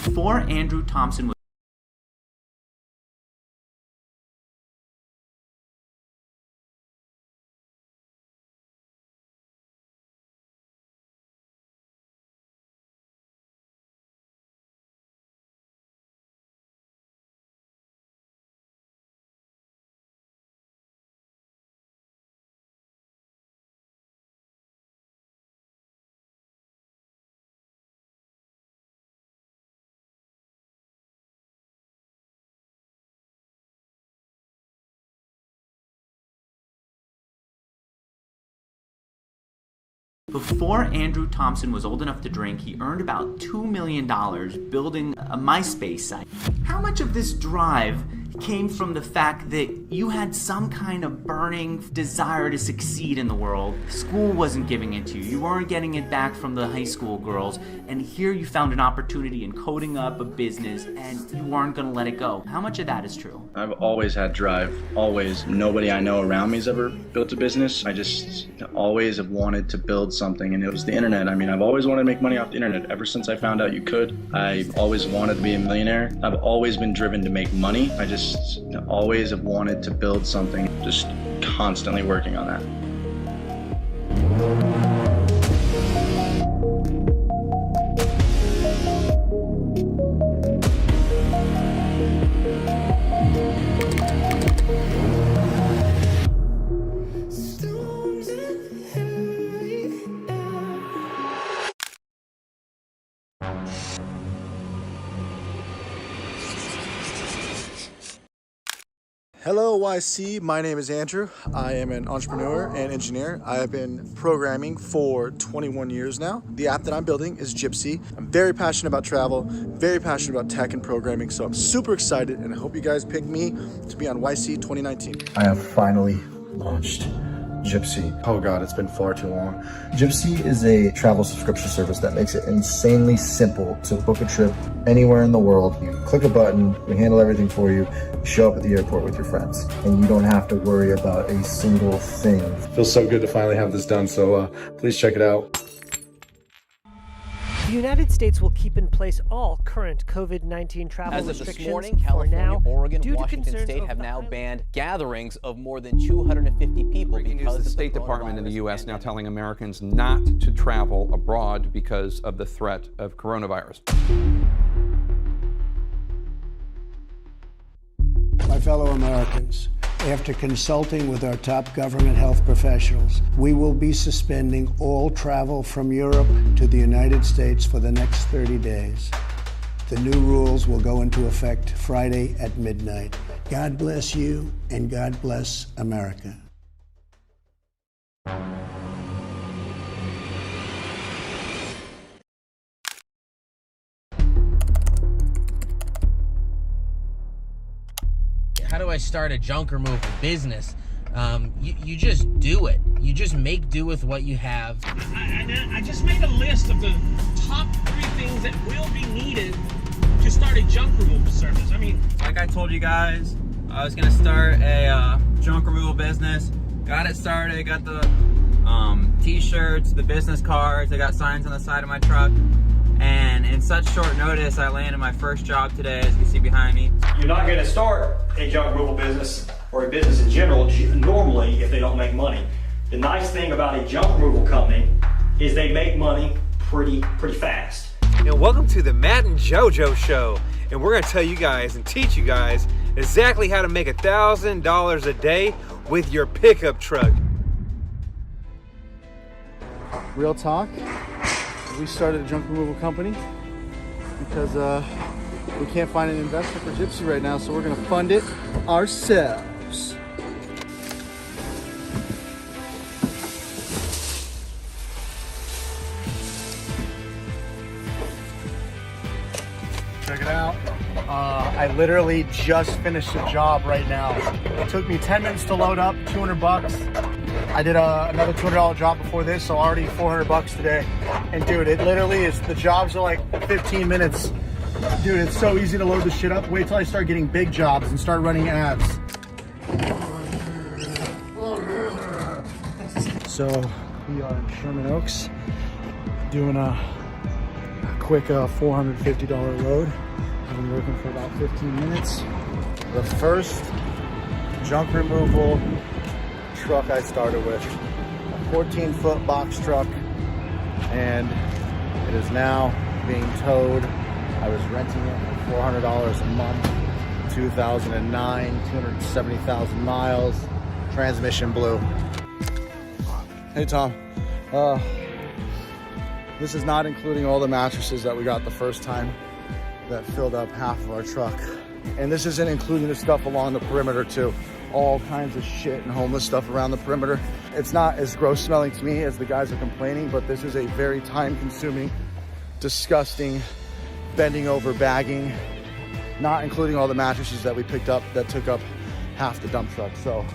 Before Andrew Thompson was Before Andrew Thompson was old enough to drink, he earned about $2 million building a MySpace site. How much of this drive came from the fact that you had some kind of burning desire to succeed in the world? School wasn't giving it to you. You weren't getting it back from the high school girls. And here you found an opportunity in coding up a business and you weren't going to let it go. How much of that is true? I've always had drive, always. Nobody I know around me has ever built a business. I just always have wanted to build something, and it was the internet. I mean, I've always wanted to make money off the internet. Ever since I found out you could, I've always wanted to be a millionaire. I've always been driven to make money. I just always have wanted to build something, just constantly working on that. Hello YC, my name is Andrew. I am an entrepreneur and engineer. I have been programming for 21 years now. The app that I'm building is Gypsy. I'm very passionate about travel, very passionate about tech and programming, so I'm super excited and I hope you guys pick me to be on YC 2019. I have finally launched Gypsy. Oh God, it's been far too long. Gypsy is a travel subscription service that makes it insanely simple to book a trip anywhere in the world. You click a button, we handle everything for you, you show up at the airport with your friends, and you don't have to worry about a single thing. It feels so good to finally have this done, so please check it out. The United States will keep in place all current COVID-19 travel restrictions. As of this morning, California, now, Oregon, Washington State have now banned gatherings of more than 250 people because of the State Department in the U.S. now telling Americans not to travel abroad because of the threat of coronavirus. My fellow Americans, after consulting with our top government health professionals, we will be suspending all travel from Europe to the United States for the next 30 days. The new rules will go into effect Friday at midnight. God bless you, and God bless America. How do I start a junk removal business? You just do it. You just make do with what you have. I just made a list of the top 3 things that will be needed to start a junk removal service. I mean, like I told you guys, I was gonna start a junk removal business. Got it started, got the t-shirts, the business cards, I got signs on the side of my truck. And in such short notice, I landed my first job today, as you can see behind me. You're not going to start a junk removal business or a business in general normally if they don't make money. The nice thing about a junk removal company is they make money pretty fast. And welcome to the Matt and JoJo Show. And we're going to tell you guys and teach you guys exactly how to make $1,000 a day with your pickup truck. Real talk. We started a junk removal company because we can't find an investor for Gypsy right now, so we're going to fund it ourselves. Check it out. I literally just finished a job right now. It took me 10 minutes to load up, 200 bucks. I did another $200 job before this, so already 400 bucks today. And dude, it literally is, the jobs are like 15 minutes. Dude, it's so easy to load this shit up. Wait till I start getting big jobs and start running ads. So we are in Sherman Oaks doing a quick $450 load. I've been working for about 15 minutes. The first junk removal truck I started with, a 14-foot box truck, and it is now being towed. I was renting it for $400 a month, 2009, 270,000 miles, transmission blew. Hey Tom, this is not including all the mattresses that we got the first time that filled up half of our truck. And this isn't including the stuff along the perimeter too. All kinds of shit and homeless stuff around the perimeter. It's not as gross smelling to me as the guys are complaining, but this is a very time consuming, disgusting, bending over bagging, not including all the mattresses that we picked up that took up half the dump truck. So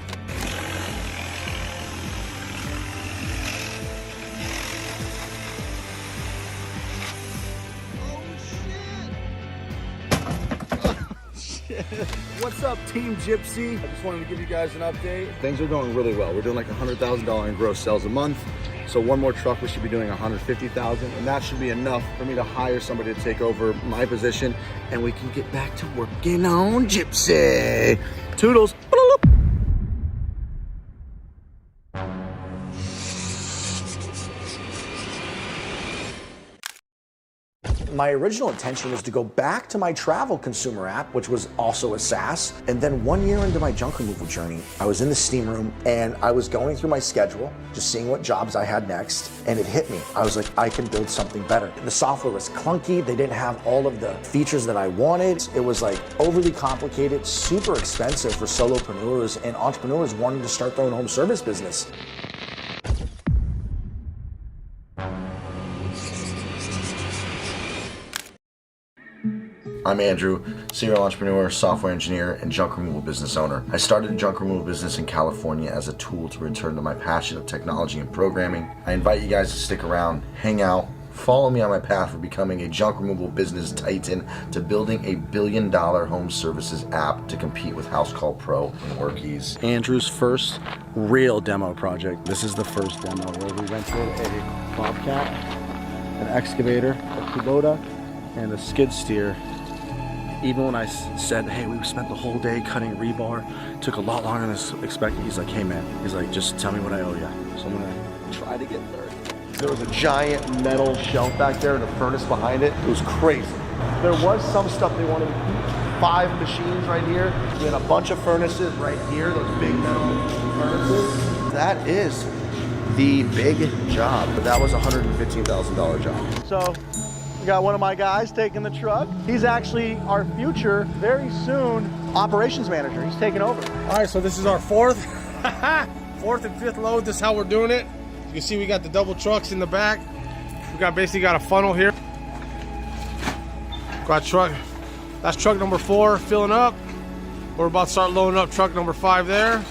what's up, Team Gypsy? I just wanted to give you guys an update. Things are going really well. We're doing like $100,000 in gross sales a month. So one more truck, we should be doing $150,000, and that should be enough for me to hire somebody to take over my position, and we can get back to working on Gypsy. Toodles. My original intention was to go back to my travel consumer app, which was also a SaaS. And then 1 year into my junk removal journey, I was in the steam room and I was going through my schedule, just seeing what jobs I had next, and it hit me. I was like, I can build something better. The software was clunky. They didn't have all of the features that I wanted. It was like overly complicated, super expensive for solopreneurs and entrepreneurs wanting to start their own home service business. I'm Andrew, serial entrepreneur, software engineer, and junk removal business owner. I started a junk removal business in California as a tool to return to my passion of technology and programming. I invite you guys to stick around, hang out, follow me on my path for becoming a junk removal business titan to building a $1 billion home services app to compete with House Call Pro and Workies. Andrew's first real demo project. This is the first demo where we rented a Bobcat, an excavator, a Kubota, and a skid steer. Even when I said, hey, we spent the whole day cutting rebar, took a lot longer than expected. He's like, hey man, he's like, just tell me what I owe you. So I'm gonna try to get 30. There was a giant metal shelf back there and a furnace behind it. It was crazy. There was some stuff they wanted to keep. 5 machines right here. We had a bunch of furnaces right here, those big metal furnaces. That is the big job. But that was a $115,000 job. So we got one of my guys taking the truck. He's actually our future, very soon, operations manager. He's taking over. All right, so this is our fourth and fifth load. This is how we're doing it. You can see we got the double trucks in the back. We basically got a funnel here. Got truck, that's truck number 4 filling up. We're about to start loading up truck number 5 there.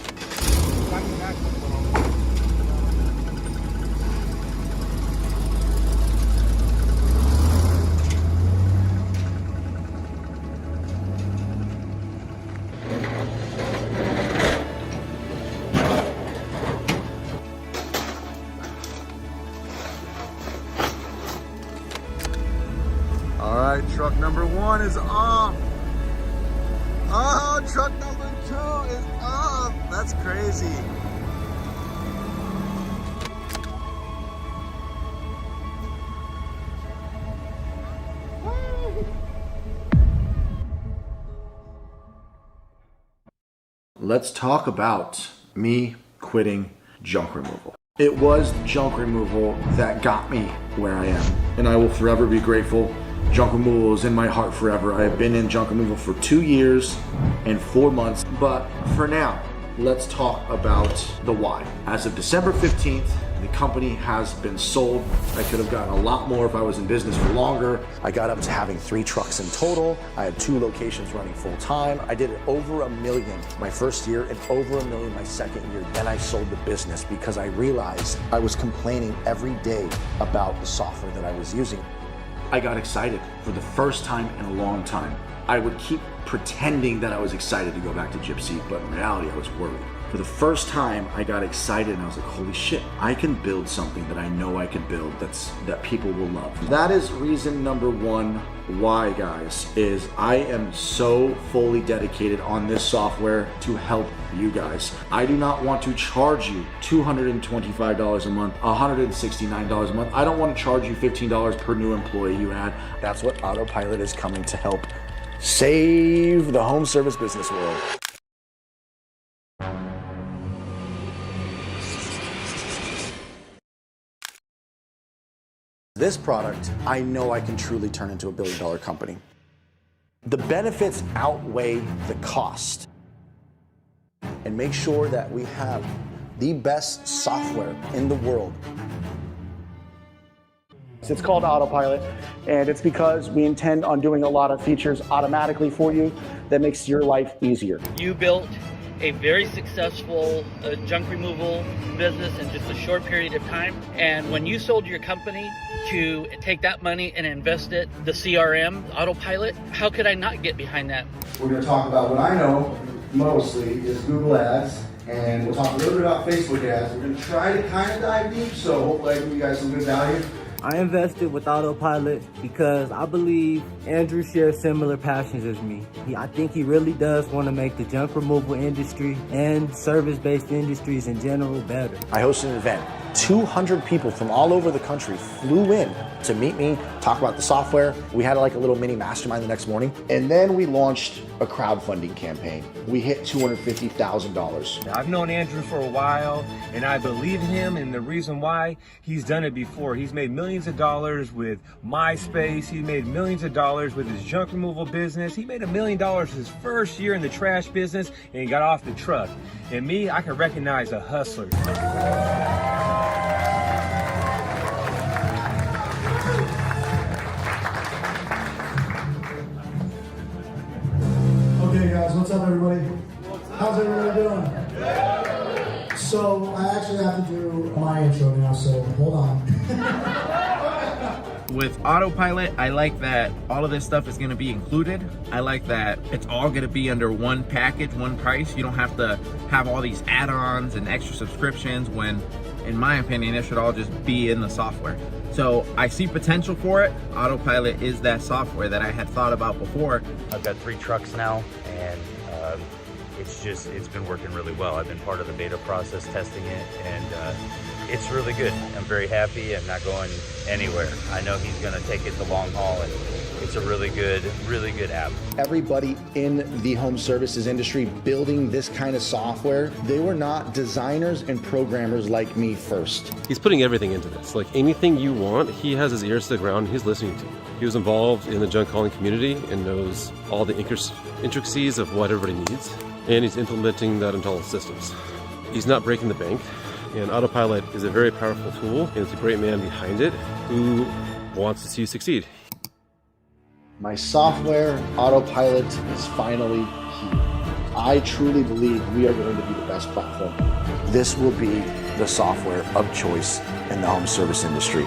Truck number 1 is off. Oh, truck number 2 is off. That's crazy. Let's talk about me quitting junk removal. It was junk removal that got me where I am, and I will forever be grateful. Junk removal is in my heart forever. I have been in junk removal for 2 years and 4 months, but for now, let's talk about the why. As of December 15th, the company has been sold. I could have gotten a lot more if I was in business for longer. I got up to having 3 trucks in total. I had 2 locations running full time. I did it over $1 million my first year and over $1 million my second year. Then I sold the business because I realized I was complaining every day about the software that I was using. I got excited for the first time in a long time. I would keep pretending that I was excited to go back to Gypsy, but in reality I was worried. For the first time, I got excited and I was like, holy shit, I can build something that I know I can build that people will love. That is reason number one why, guys, is I am so fully dedicated on this software to help you guys. I do not want to charge you $225 a month, $169 a month. I don't want to charge you $15 per new employee you add. That's what Autopilot is coming to help save the home service business world. This product, I know I can truly turn into $1 billion company. The benefits outweigh the cost. And make sure that we have the best software in the world. It's called Autopilot, and it's because we intend on doing a lot of features automatically for you that makes your life easier. You built a very successful junk removal business in just a short period of time. And when you sold your company to take that money and invest it, the CRM, Autopilot, how could I not get behind that? We're going to talk about what I know mostly is Google Ads, and we'll talk a little bit about Facebook ads. We're going to try to kind of dive deep, so hopefully I give you guys some good value. I invested with Autopilot because I believe Andrew shares similar passions as me. I think he really does want to make the junk removal industry and service-based industries in general better. I hosted an event. 200 people from all over the country flew in to meet me, talk about the software. We had like a little mini mastermind the next morning. And then we launched a crowdfunding campaign. We hit $250,000. I've known Andrew for a while, and I believe in him, and the reason why, he's done it before. He's made millions of dollars with MySpace. He made millions of dollars with his junk removal business. He made $1 million his first year in the trash business, and he got off the truck. And me, I can recognize a hustler. Okay guys, what's up everybody? How's everybody doing? So I actually have to do my intro now, so hold on. With Autopilot, I like that all of this stuff is going to be included. I like that it's all going to be under one package, one price. You don't have to have all these add-ons and extra subscriptions when, in my opinion, it should all just be in the software. So I see potential for it. Autopilot is that software that I had thought about before. I've got 3 trucks now, and it's been working really well. I've been part of the beta process testing it, and it's really good. I'm very happy. I'm not going anywhere. I know he's going to take it the long haul, and it's a really good app. Everybody in the home services industry building this kind of software, they were not designers and programmers like me first. He's putting everything into this. Like anything you want, he has his ears to the ground, he's listening to you. He was involved in the junk hauling community and knows all the intricacies of what everybody needs, and he's implementing that into all the systems. He's not breaking the bank, and Autopilot is a very powerful tool, and it's a great man behind it who wants to see you succeed. My software, Autopilot, is finally here. I truly believe we are going to be the best platform. This will be the software of choice in the home service industry.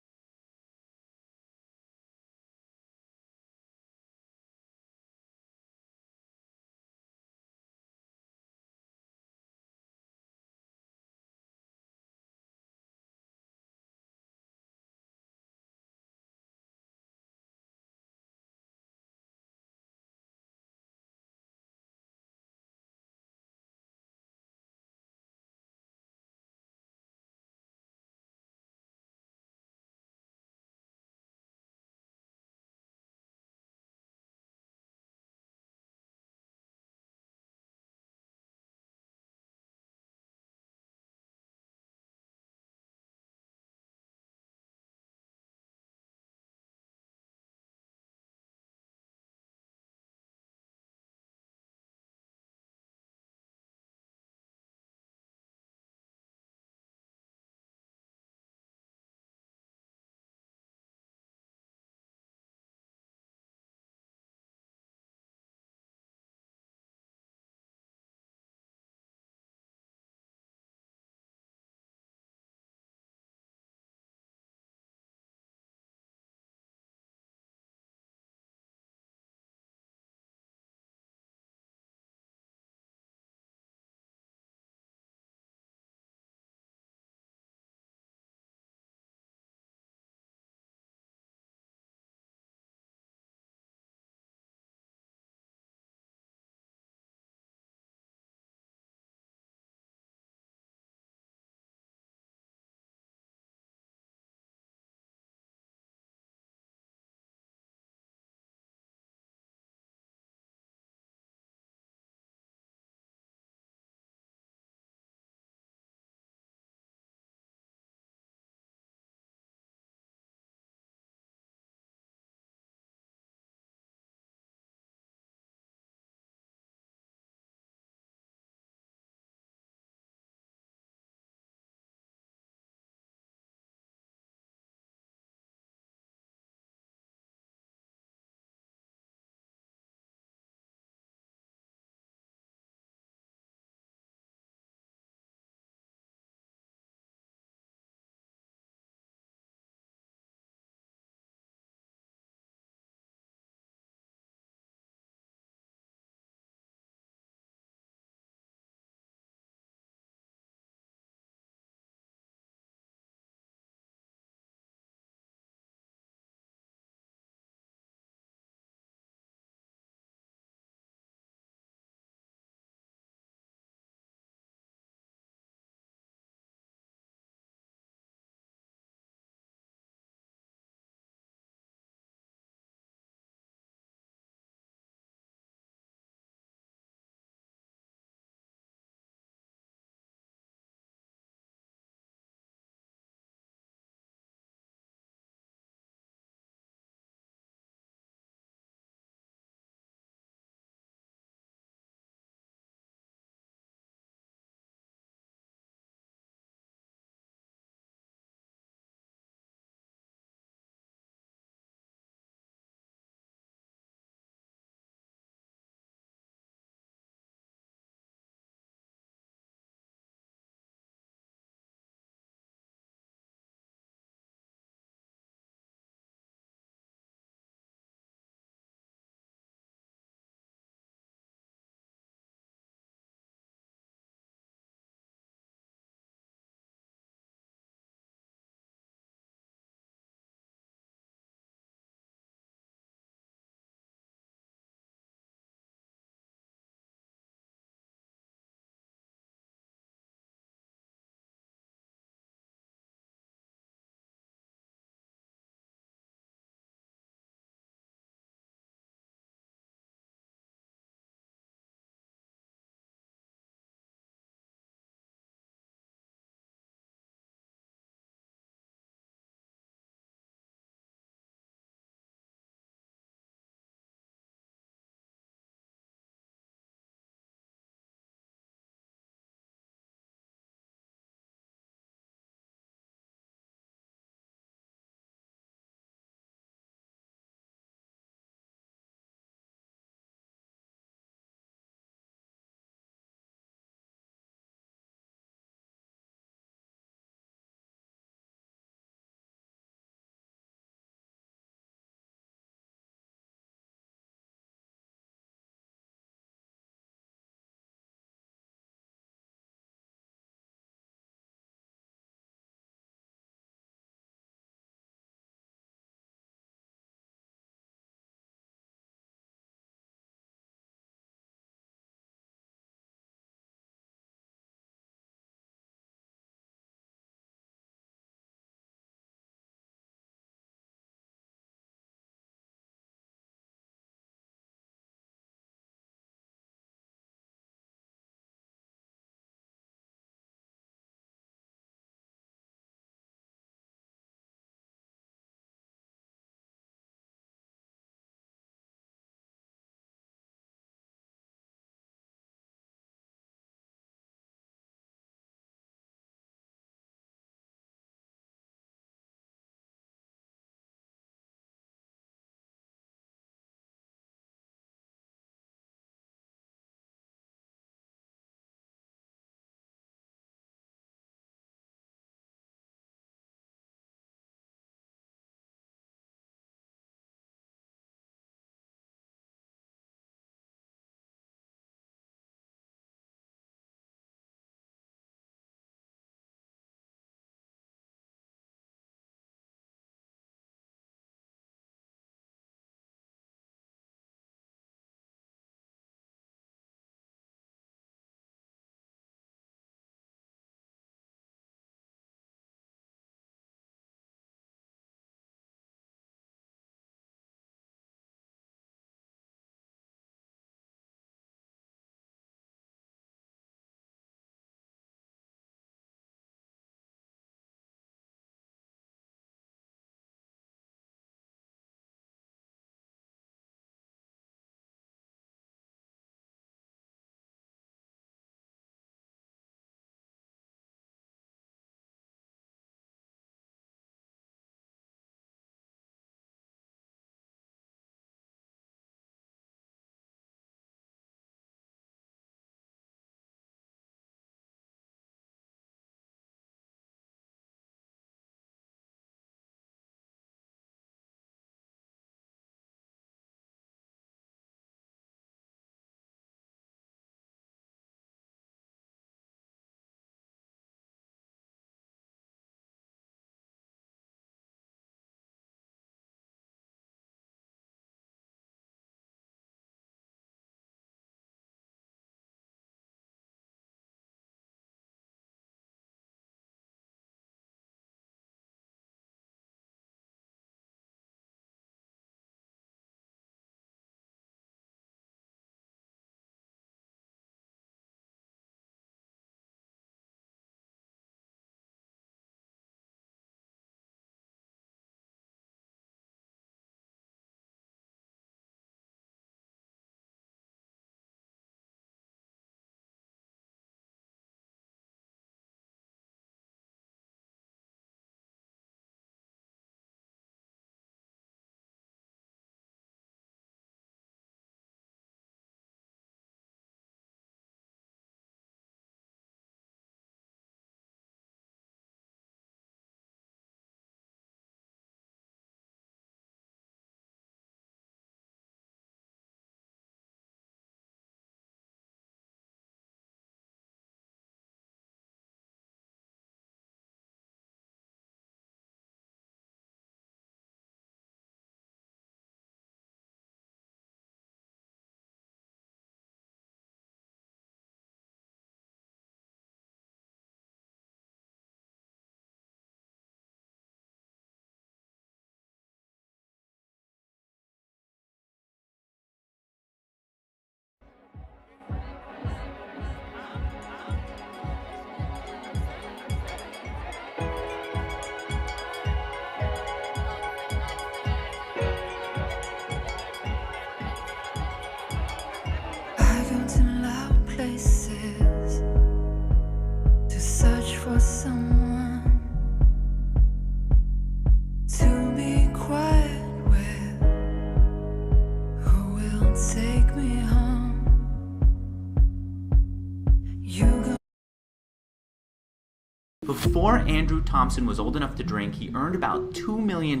Before Andrew Thompson was old enough to drink, he earned about $2 million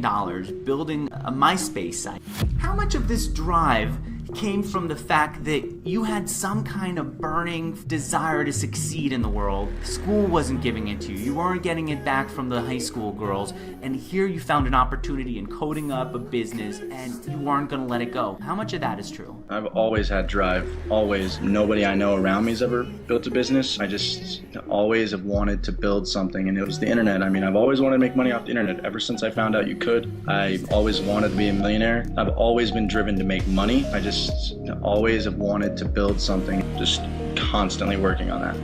building a MySpace site. How much of this drive came from the fact that you had some kind of burning desire to succeed in the world? School wasn't giving it to you. You weren't getting it back from the high school girls. And here you found an opportunity in coding up a business and you weren't going to let it go. How much of that is true? I've always had drive, always. Nobody I know around me has ever built a business. I just always have wanted to build something, and it was the internet. I mean, I've always wanted to make money off the internet. Ever since I found out you could, I've always wanted to be a millionaire. I've always been driven to make money. I just always have wanted to build something, just constantly working on that.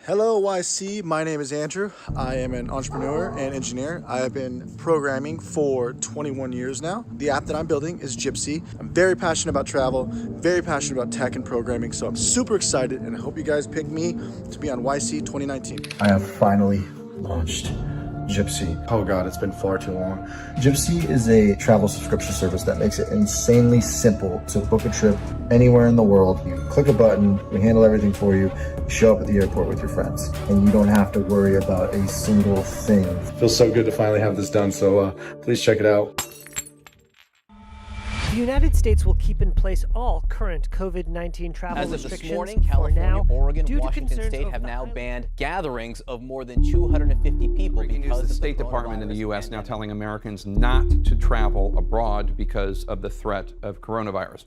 Hello YC, my name is Andrew. I am an entrepreneur and engineer. I have been programming for 21 years now. The app that I'm building is Gypsy. I'm very passionate about travel, very passionate about tech and programming, so I'm super excited and I hope you guys pick me to be on YC 2019. I have finally launched Gypsy. Oh God, it's been far too long. Gypsy is a travel subscription service that makes it insanely simple to book a trip anywhere in the world. You click a button, we handle everything for you, you show up at the airport with your friends, and you don't have to worry about a single thing. It feels so good to finally have this done, so please check it out. The United States will keep in place all current COVID-19 travel restrictions. restrictions. As of this morning, California, Oregon, due to Washington concerns State over have now the banned gatherings of more than 250 people because the State Department in the U.S. now telling Americans not to travel abroad because of the threat of coronavirus.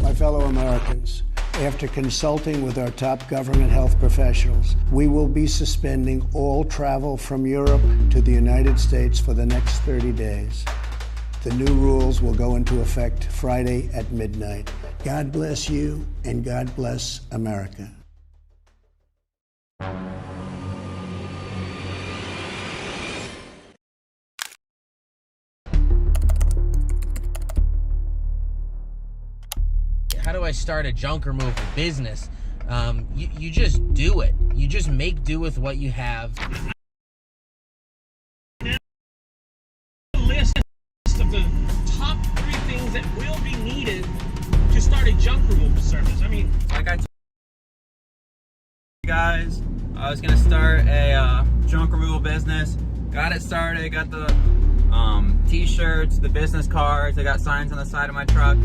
My fellow Americans, after consulting with our top government health professionals, we will be suspending all travel from Europe to the United States for the next 30 days. The new rules will go into effect Friday at midnight. God bless you, and God bless America. How do I start a junk removal business? You just do it. You just make do with what you have. A list of the top 3 things that will be needed to start a junk removal service. I mean, like I told you guys, I was gonna start a junk removal business. Got it started. Got the t-shirts, the business cards. I got signs on the side of my truck.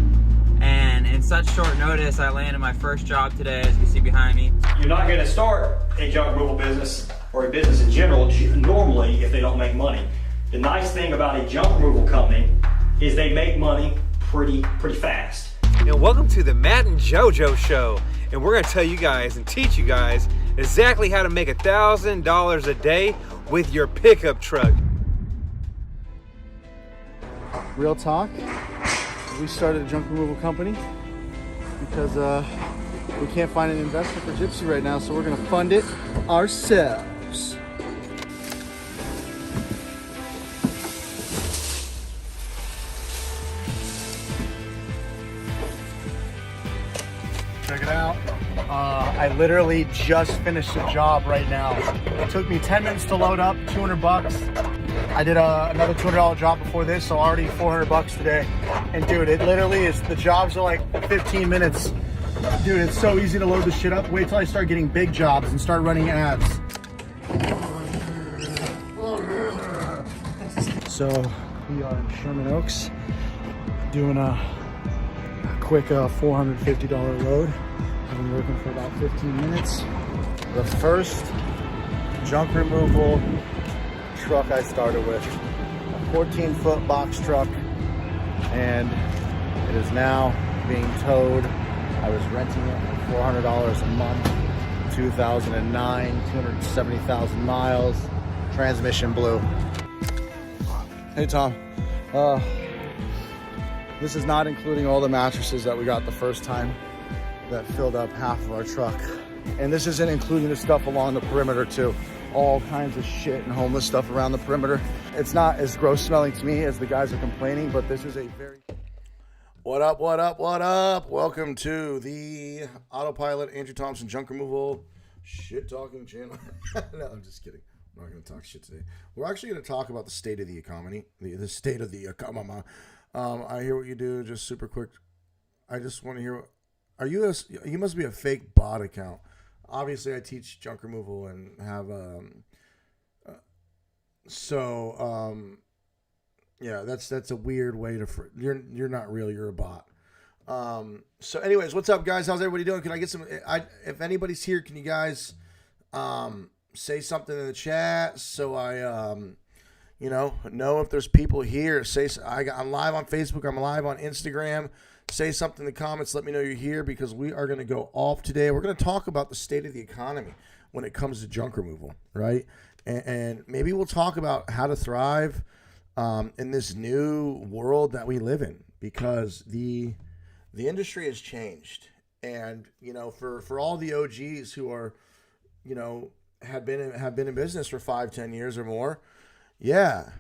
And in such short notice, I landed my first job today, as you can see behind me. You're not going to start a junk removal business or a business in general normally if they don't make money. The nice thing about a junk removal company is they make money pretty fast. And welcome to the Matt and JoJo Show. And we're going to tell you guys and teach you guys exactly how to make $1,000 a day with your pickup truck. Real talk, we started a junk removal company because we can't find an investor for Gypsy right now, so we're gonna fund it ourselves. Check it out. I literally just finished a job right now. It took me 10 minutes to load up, $200. I did another $200 job before this, so already $400 today. And dude, it literally is, the jobs are like 15 minutes. Dude, it's so easy to load this shit up. Wait till I start getting big jobs and start running ads. So we are in Sherman Oaks doing a quick $450 load. I've been working for about 15 minutes. The first junk removal truck I started with, a 14-foot box truck, and it is now being towed. I was renting it for $400 a month, 2009, 270,000 miles, transmission blew. Hey Tom, this is not including all the mattresses that we got the first time that filled up half of our truck. And this isn't including the stuff along the perimeter too. all kinds of shit and homeless stuff around the perimeter. It's not as gross smelling to me as the guys are complaining, but this is a very... What up, what up, what up? Welcome to the Autopilot Andrew Thompson Junk Removal Shit Talking Channel. No, I'm just kidding. I'm not going to talk shit today. We're actually going to talk about the state of the economy. The state of the economy. I hear what you do. Just super quick. I just want to hear... You must be a fake bot account. Obviously, I teach junk removal and have... yeah, that's a weird way to... You're not real. You're a bot. So anyways, what's up, guys? How's everybody doing? Can I get some... if anybody's here, can you guys say something in the chat so I... know if there's people here. I'm live on Facebook. I'm live on Instagram. Say something in the comments. Let me know you're here because we are going to go off today. We're going to talk about the state of the economy when it comes to junk removal, right? And maybe we'll talk about how to thrive in this new world that we live in because the industry has changed. And, for all the OGs who are, have been in business for 5-10 years or more, yeah,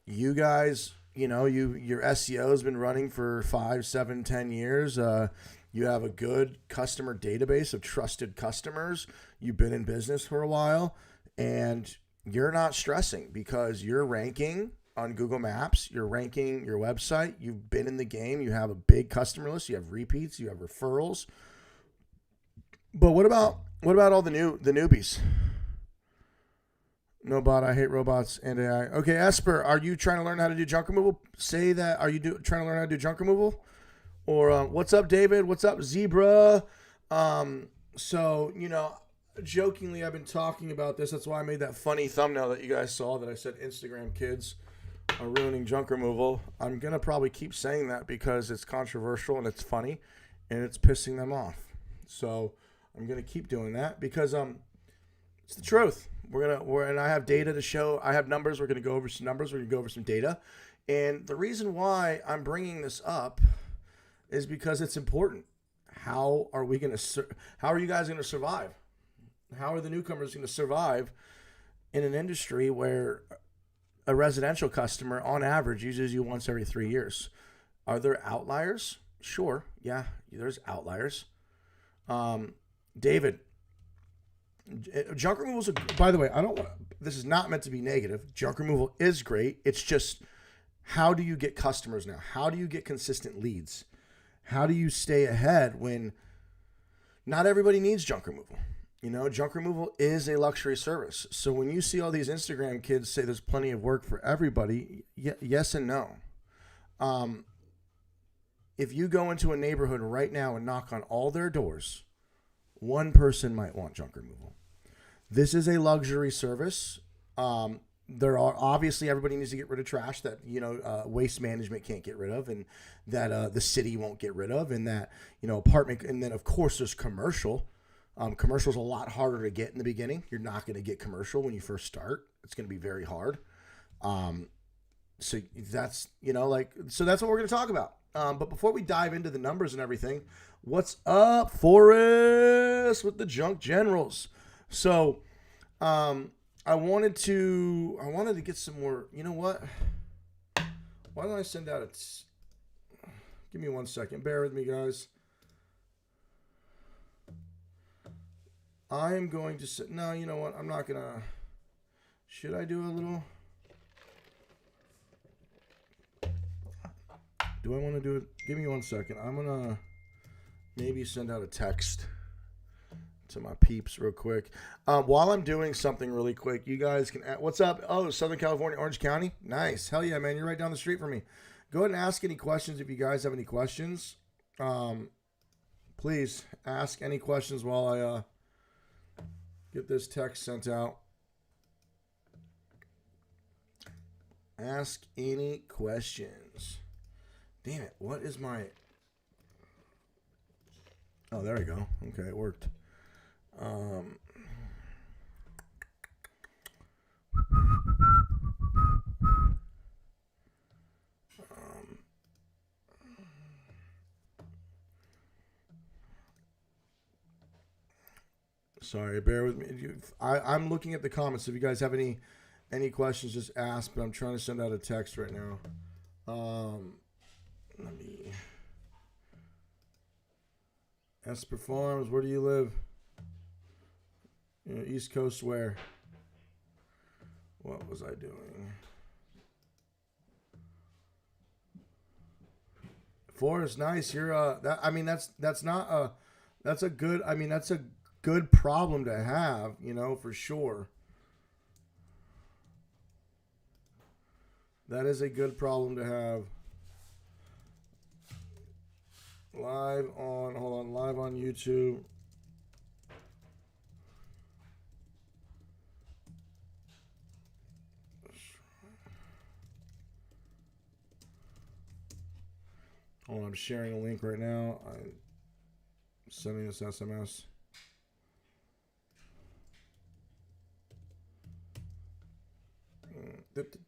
you guys, your SEO has been running for 5, 7, 10 years. You have a good customer database of trusted customers. You've been in business for a while, and you're not stressing because you're ranking on Google Maps. You're ranking your website. You've been in the game. You have a big customer list. You have repeats. You have referrals. But what about all the newbies? No bot, I hate robots and AI. Okay, Esper, are you trying to learn how to do junk removal? Say that. Are you trying to learn how to do junk removal? Or what's up, David? What's up, Zebra? Jokingly, I've been talking about this. That's why I made that funny thumbnail that you guys saw that I said Instagram kids are ruining junk removal. I'm going to probably keep saying that because it's controversial and it's funny and it's pissing them off. So I'm going to keep doing that because it's the truth. And I have data to show. I have numbers. We're going to go over some numbers. We're going to go over some data. And the reason why I'm bringing this up is because it's important. How are you guys going to survive? How are the newcomers going to survive in an industry where a residential customer on average uses you once every 3 years? Are there outliers? Sure. Yeah, there's outliers. David, junk removal is, by the way, this is not meant to be negative. Junk removal is great. It's just, how do you get customers now? How do you get consistent leads? How do you stay ahead when not everybody needs junk removal? Junk removal is a luxury service. So when you see all these Instagram kids say there's plenty of work for everybody, yes and no. If you go into a neighborhood right now and knock on all their doors, one person might want junk removal. This is a luxury service. There are obviously everybody needs to get rid of trash that waste management can't get rid of, and that the city won't get rid of, and that apartment. And then of course there's commercial. Commercial's a lot harder to get in the beginning. You're not going to get commercial when you first start. It's going to be very hard. So that's so that's what we're going to talk about. But before we dive into the numbers and everything, what's up, Forrest, with the Junk Generals? So, I wanted to get some more. You know what? Why don't I send out give me 1 second. Bear with me, guys. I am going to no, you know what? I'm not gonna. Should I do a little? Do I want to do it? Give me 1 second. I'm gonna maybe send out a text to my peeps real quick. While I'm doing something really quick, you guys can... What's up? Oh, Southern California, Orange County? Nice. Hell yeah, man. You're right down the street from me. Go ahead and ask any questions if you guys have any questions. Please ask any questions while I get this text sent out. Ask any questions. Damn it. What is my... Oh, there we go. Okay, it worked. Sorry, bear with me. I'm looking at the comments. If you guys have any questions, just ask. But I'm trying to send out a text right now. Let me. Esper Farms, where do you live? East Coast where? What was I doing? Forrest, nice. You're that's a good problem to have, for sure. That is a good problem to have. Live on YouTube. Hold on, I'm sharing a link right now. I'm sending this SMS.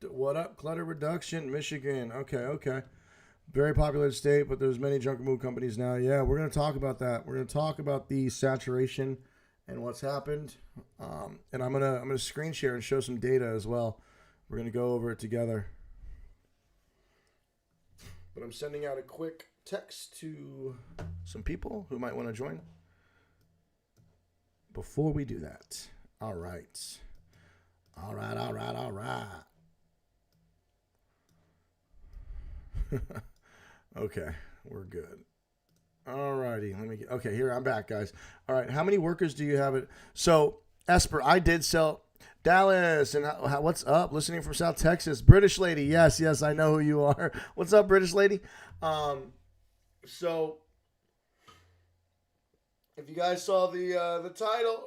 What up? Clutter reduction, Michigan. Okay. Very popular state, but there's many junk removal companies now. Yeah, we're going to talk about that. We're going to talk about the saturation and what's happened. And I'm gonna screen share and show some data as well. We're going to go over it together. But I'm sending out a quick text to some people who might want to join. Before we do that, all right. Okay, we're good. Alrighty, okay, here, I'm back, guys. All right, how many workers do you have? So, Esper, I did sell Dallas, and what's up? Listening from South Texas. British lady, yes, I know who you are. What's up, British lady? So, if you guys saw the title,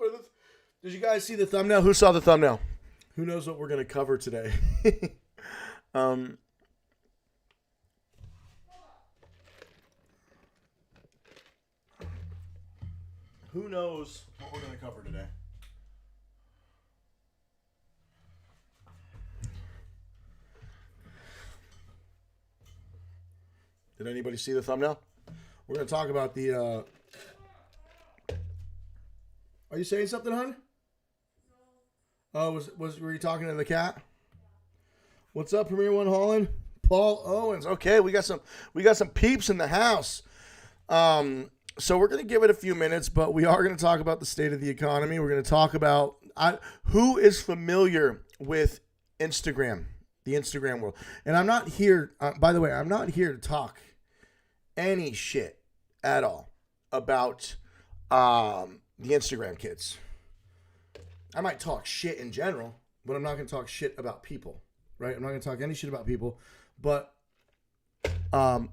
did you guys see the thumbnail? Who saw the thumbnail? Who knows what we're going to cover today? Who knows what we're going to cover today? Did anybody see the thumbnail? We're going to talk about the... Are you saying something, hon? Oh, were you talking to the cat? What's up, Premier One Holland? Paul Owens. Okay, we got some peeps in the house. So we're going to give it a few minutes, but we are going to talk about the state of the economy. We're going to talk about who is familiar with Instagram, the Instagram world. And I'm not here, by the way, I'm not here to talk any shit at all about the Instagram kids. I might talk shit in general, but I'm not going to talk shit about people, right? I'm not going to talk any shit about people, but the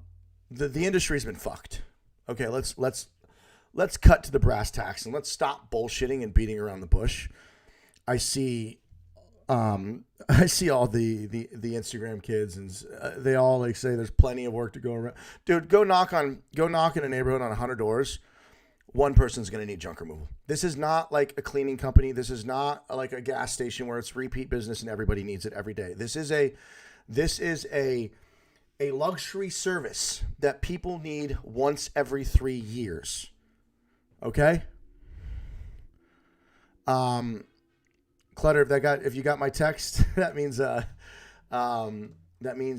industry's been fucked. Okay, let's cut to the brass tacks and let's stop bullshitting and beating around the bush. I see all the Instagram kids, and they all like say there's plenty of work to go around. Dude, go knock in a neighborhood on 100 doors. One person's going to need junk removal. This is not like a cleaning company. This is not like a gas station where it's repeat business and everybody needs it every day. This is a luxury service that people need once every 3 years. Okay? Clutter, if you got my text, that means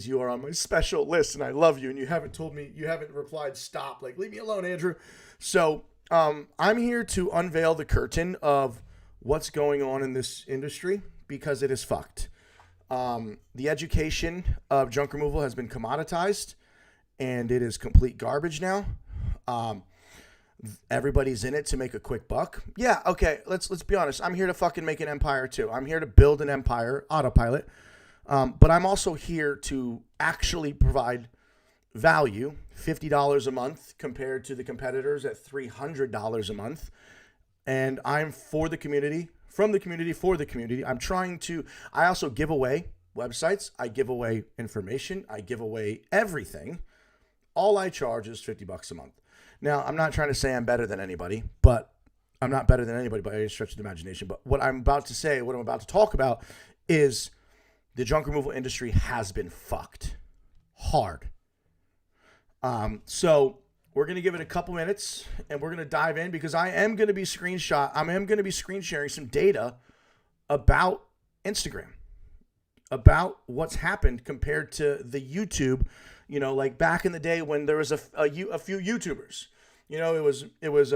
you are on my special list and I love you, and you haven't replied stop. Like, leave me alone, Andrew. So I'm here to unveil the curtain of what's going on in this industry because it is fucked. The education of junk removal has been commoditized and it is complete garbage now. Everybody's in it to make a quick buck. Yeah, okay, let's be honest. I'm here to fucking make an empire too. I'm here to build an empire, autopilot. But I'm also here to actually provide value, $50 a month compared to the competitors at $300 a month. And I'm for the community, from the community, for the community. I also give away websites. I give away information. I give away everything. All I charge is $50 a month. Now, I'm not trying to say I'm better than anybody, but I'm not better than anybody by any stretch of the imagination. But what I'm about to talk about is the junk removal industry has been fucked hard. So We're going to give it a couple minutes, and we're going to dive in because I am going to be screen sharing some data about Instagram, about what's happened compared to the YouTube, like back in the day when there was a few YouTubers. It was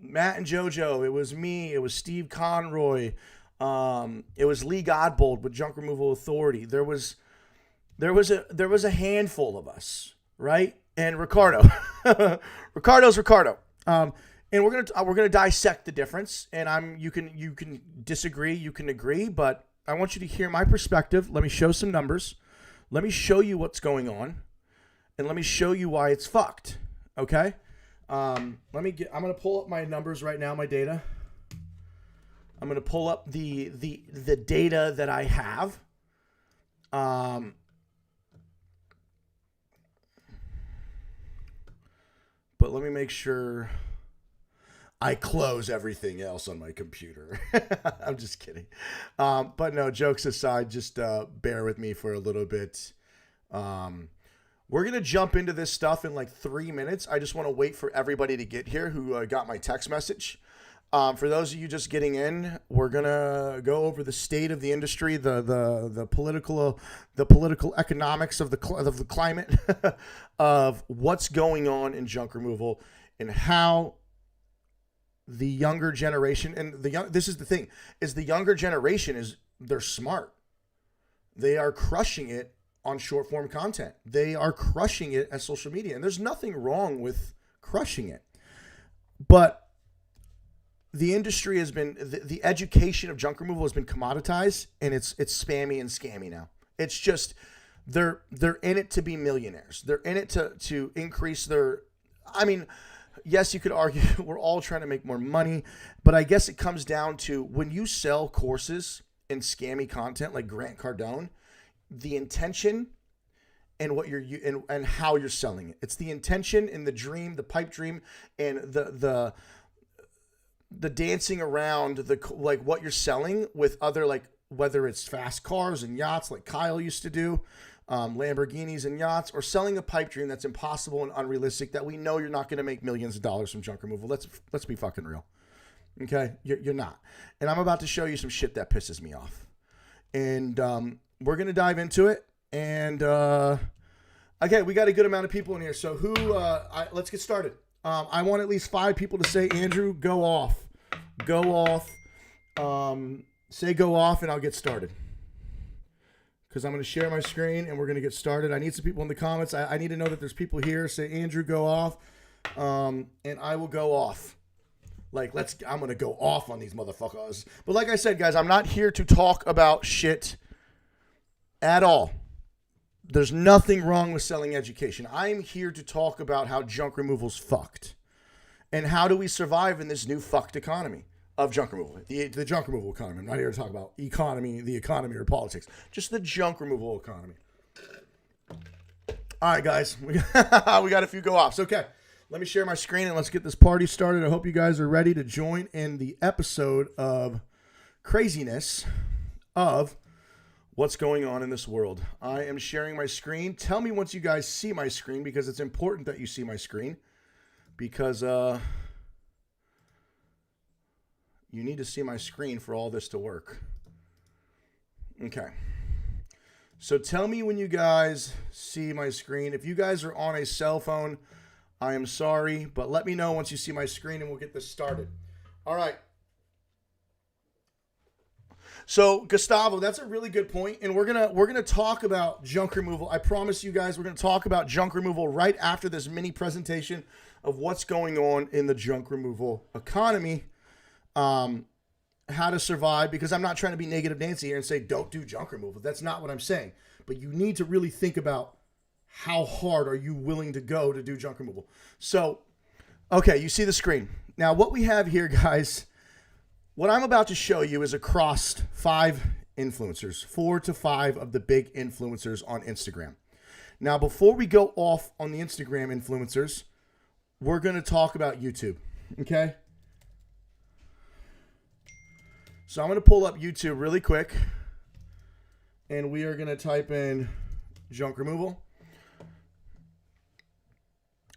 Matt and JoJo, it was me, it was Steve Conroy, it was Lee Godbold with Junk Removal Authority. There was a handful of us, right? And Ricardo. Ricardo's Ricardo. And we're gonna dissect the difference. And you can disagree, you can agree, but I want you to hear my perspective. Let me show some numbers. Let me show you what's going on, and let me show you why it's fucked. Okay? I'm gonna pull up my numbers right now, my data. I'm gonna pull up the data that I have. But let me make sure I close everything else on my computer. I'm just kidding. But no, jokes aside, just bear with me for a little bit. We're going to jump into this stuff in like 3 minutes. I just want to wait for everybody to get here who got my text message. For those of you just getting in, we're going to go over the state of the industry, the political economics of the climate of what's going on in junk removal and how the younger generation, and this is the thing, is the younger generation they're smart. They are crushing it on short form content. They are crushing it at social media, and there's nothing wrong with crushing it. But the industry has been, the education of junk removal has been commoditized, and it's spammy and scammy now. It's just, they're in it to be millionaires. They're in it to increase their, yes, you could argue we're all trying to make more money, but I guess it comes down to when you sell courses and scammy content like Grant Cardone, the intention and what you're and how you're selling it. It's the intention and the dream, the pipe dream, and the dancing around like what you're selling with other, like whether it's fast cars and yachts like Kyle used to do, Lamborghinis and yachts, or selling a pipe dream that's impossible and unrealistic that we know you're not going to make millions of dollars from junk removal. Let's be fucking real. Okay? You're not. And I'm about to show you some shit that pisses me off. And we're going to dive into it. And okay, we got a good amount of people in here. So let's get started. I want at least 5 people to say, Andrew, go off. Go off. Say go off, and I'll get started. Because I'm going to share my screen, and we're going to get started. I need some people in the comments. I need to know that there's people here. Say, Andrew, go off. And I will go off. I'm going to go off on these motherfuckers. But like I said, guys, I'm not here to talk about shit at all. There's nothing wrong with selling education. I'm here to talk about how junk removal's fucked. And how do we survive in this new fucked economy of junk removal? The junk removal economy. I'm not here to talk about the economy or politics. Just the junk removal economy. All right, guys. We got a few go-offs. Okay. Let me share my screen and let's get this party started. I hope you guys are ready to join in the episode of craziness of what's going on in this world. I am sharing my screen. Tell me once you guys see my screen, because it's important that you see my screen, because you need to see my screen for all this to work. Okay. So tell me when you guys see my screen. If you guys are on a cell phone, I am sorry, but let me know once you see my screen and we'll get this started. All right. So Gustavo, that's a really good point, and we're gonna talk about junk removal. I promise you guys, we're gonna talk about junk removal right after this mini presentation of what's going on in the junk removal economy, how to survive. Because I'm not trying to be negative Nancy here and say don't do junk removal. That's not what I'm saying. But you need to really think about how hard are you willing to go to do junk removal. So, okay, you see the screen now. What we have here, guys. What I'm about to show you is across 5 influencers, 4 to 5 of the big influencers on Instagram. Now, before we go off on the Instagram influencers, we're going to talk about YouTube, okay? So I'm going to pull up YouTube really quick, and we are going to type in junk removal.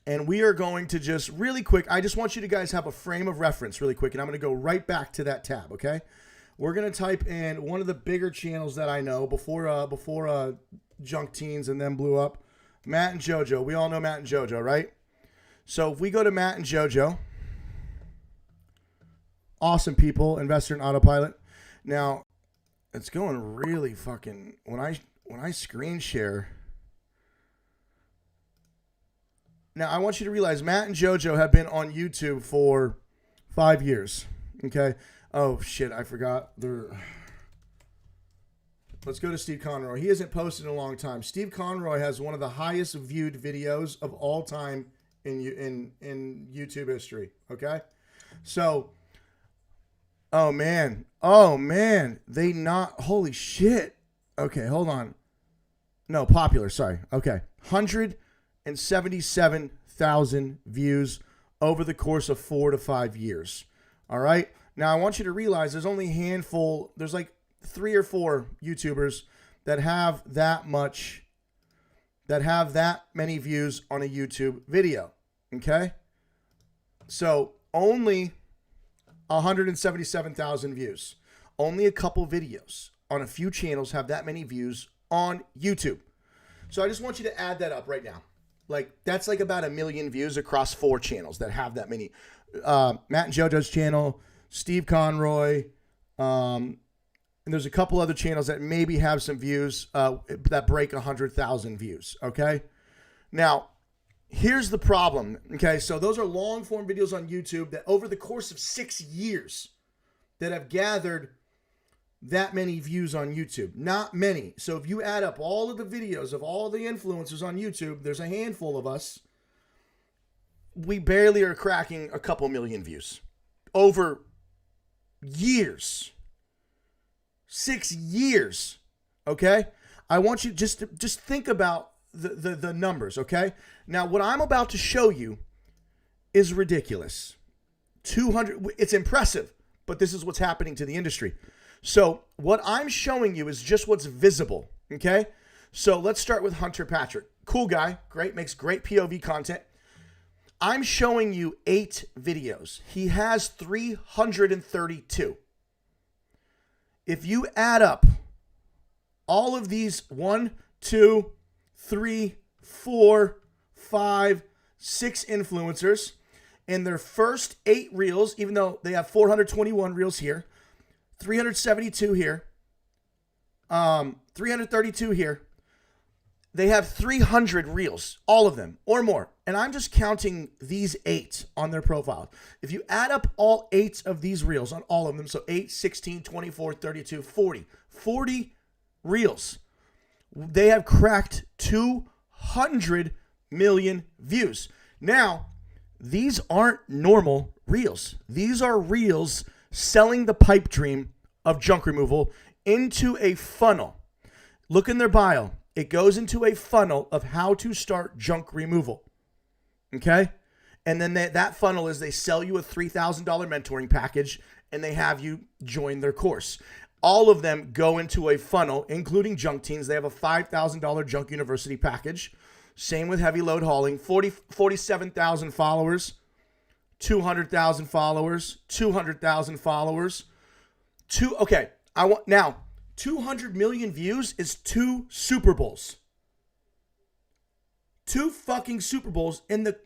And we are going to just really quick, I just want you to guys have a frame of reference really quick, and I'm going to go right back to that tab, okay? We're going to type in one of the bigger channels that I know before Junk Teens and then blew up, Matt and JoJo. We all know Matt and JoJo, right? So if we go to Matt and JoJo, awesome people, investor in autopilot. Now, it's going really fucking, when I screen share. Now, I want you to realize Matt and JoJo have been on YouTube for 5 years, okay? Oh, shit, I forgot. Let's go to Steve Conroy. He hasn't posted in a long time. Steve Conroy has one of the highest viewed videos of all time in YouTube history, okay? So, oh, man. Holy shit. Okay, hold on. No, popular, sorry. Okay, 177,000 views over the course of 4 to 5 years. All right. Now, I want you to realize there's only a handful, there's like 3 or 4 YouTubers that have that many views on a YouTube video. Okay. So only 177,000 views. Only a couple videos on a few channels have that many views on YouTube. So I just want you to add that up right now. Like, that's like about 1 million views across 4 channels that have that many. Matt and JoJo's channel, Steve Conroy, and there's a couple other channels that maybe have some views that break 100,000 views, okay? Now, here's the problem, okay? So those are long-form videos on YouTube that over the course of 6 years that have gathered that many views on YouTube. Not many. So if you add up all of the videos of all the influencers on YouTube, there's a handful of us. We barely are cracking a couple million views over years. 6 years. Okay? I want you just think about the numbers, okay? Now, what I'm about to show you is ridiculous. 200, it's impressive, but this is what's happening to the industry. So what I'm showing you is just what's visible, okay? So let's start with Hunter Patrick. Cool guy, great, makes great POV content. I'm showing you 8 videos. He has 332. If you add up all of these 1, 2, 3, 4, 5, 6 influencers in their first 8 reels, even though they have 421 reels here, 372 here, 332 here. They have 300 reels, all of them or more. And I'm just counting these 8 on their profile. If you add up all 8 of these reels on all of them, so 8, 16, 24, 32, 40 reels, they have cracked 200 million views. Now, these aren't normal reels. These are reels selling the pipe dream of junk removal into a funnel. Look in their bio. It goes into a funnel of how to start junk removal. Okay? And then that funnel is they sell you a $3,000 mentoring package and they have you join their course. All of them go into a funnel, including Junk Teens. They have a $5,000 Junk University package. Same with Heavy Load Hauling. 47,000 followers. 200,000 followers, 200,000 followers. Now 200 million views is 2 Super Bowls. 2 fucking Super Bowls in the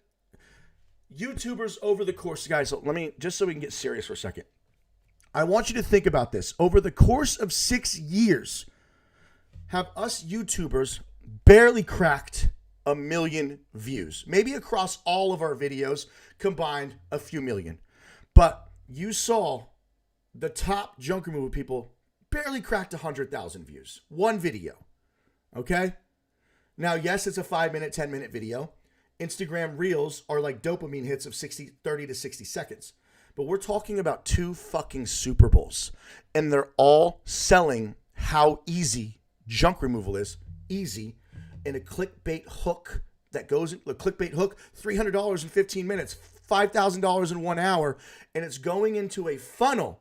YouTubers over the course, guys. So let me, just so we can get serious for a second. I want you to think about this. Over the course of 6 years, have us YouTubers barely cracked 1 million views. Maybe across all of our videos combined a few million. But you saw the top junk removal people barely cracked 100,000 views. One video. Okay? Now, yes, it's a 5-minute, 10-minute video. Instagram Reels are like dopamine hits of 30 to 60 seconds. But we're talking about 2 fucking Super Bowls. And they're all selling how easy junk removal is. Easy. And a clickbait hook that goes in, the clickbait hook, $300 in 15 minutes, $5,000 in 1 hour, and it's going into a funnel.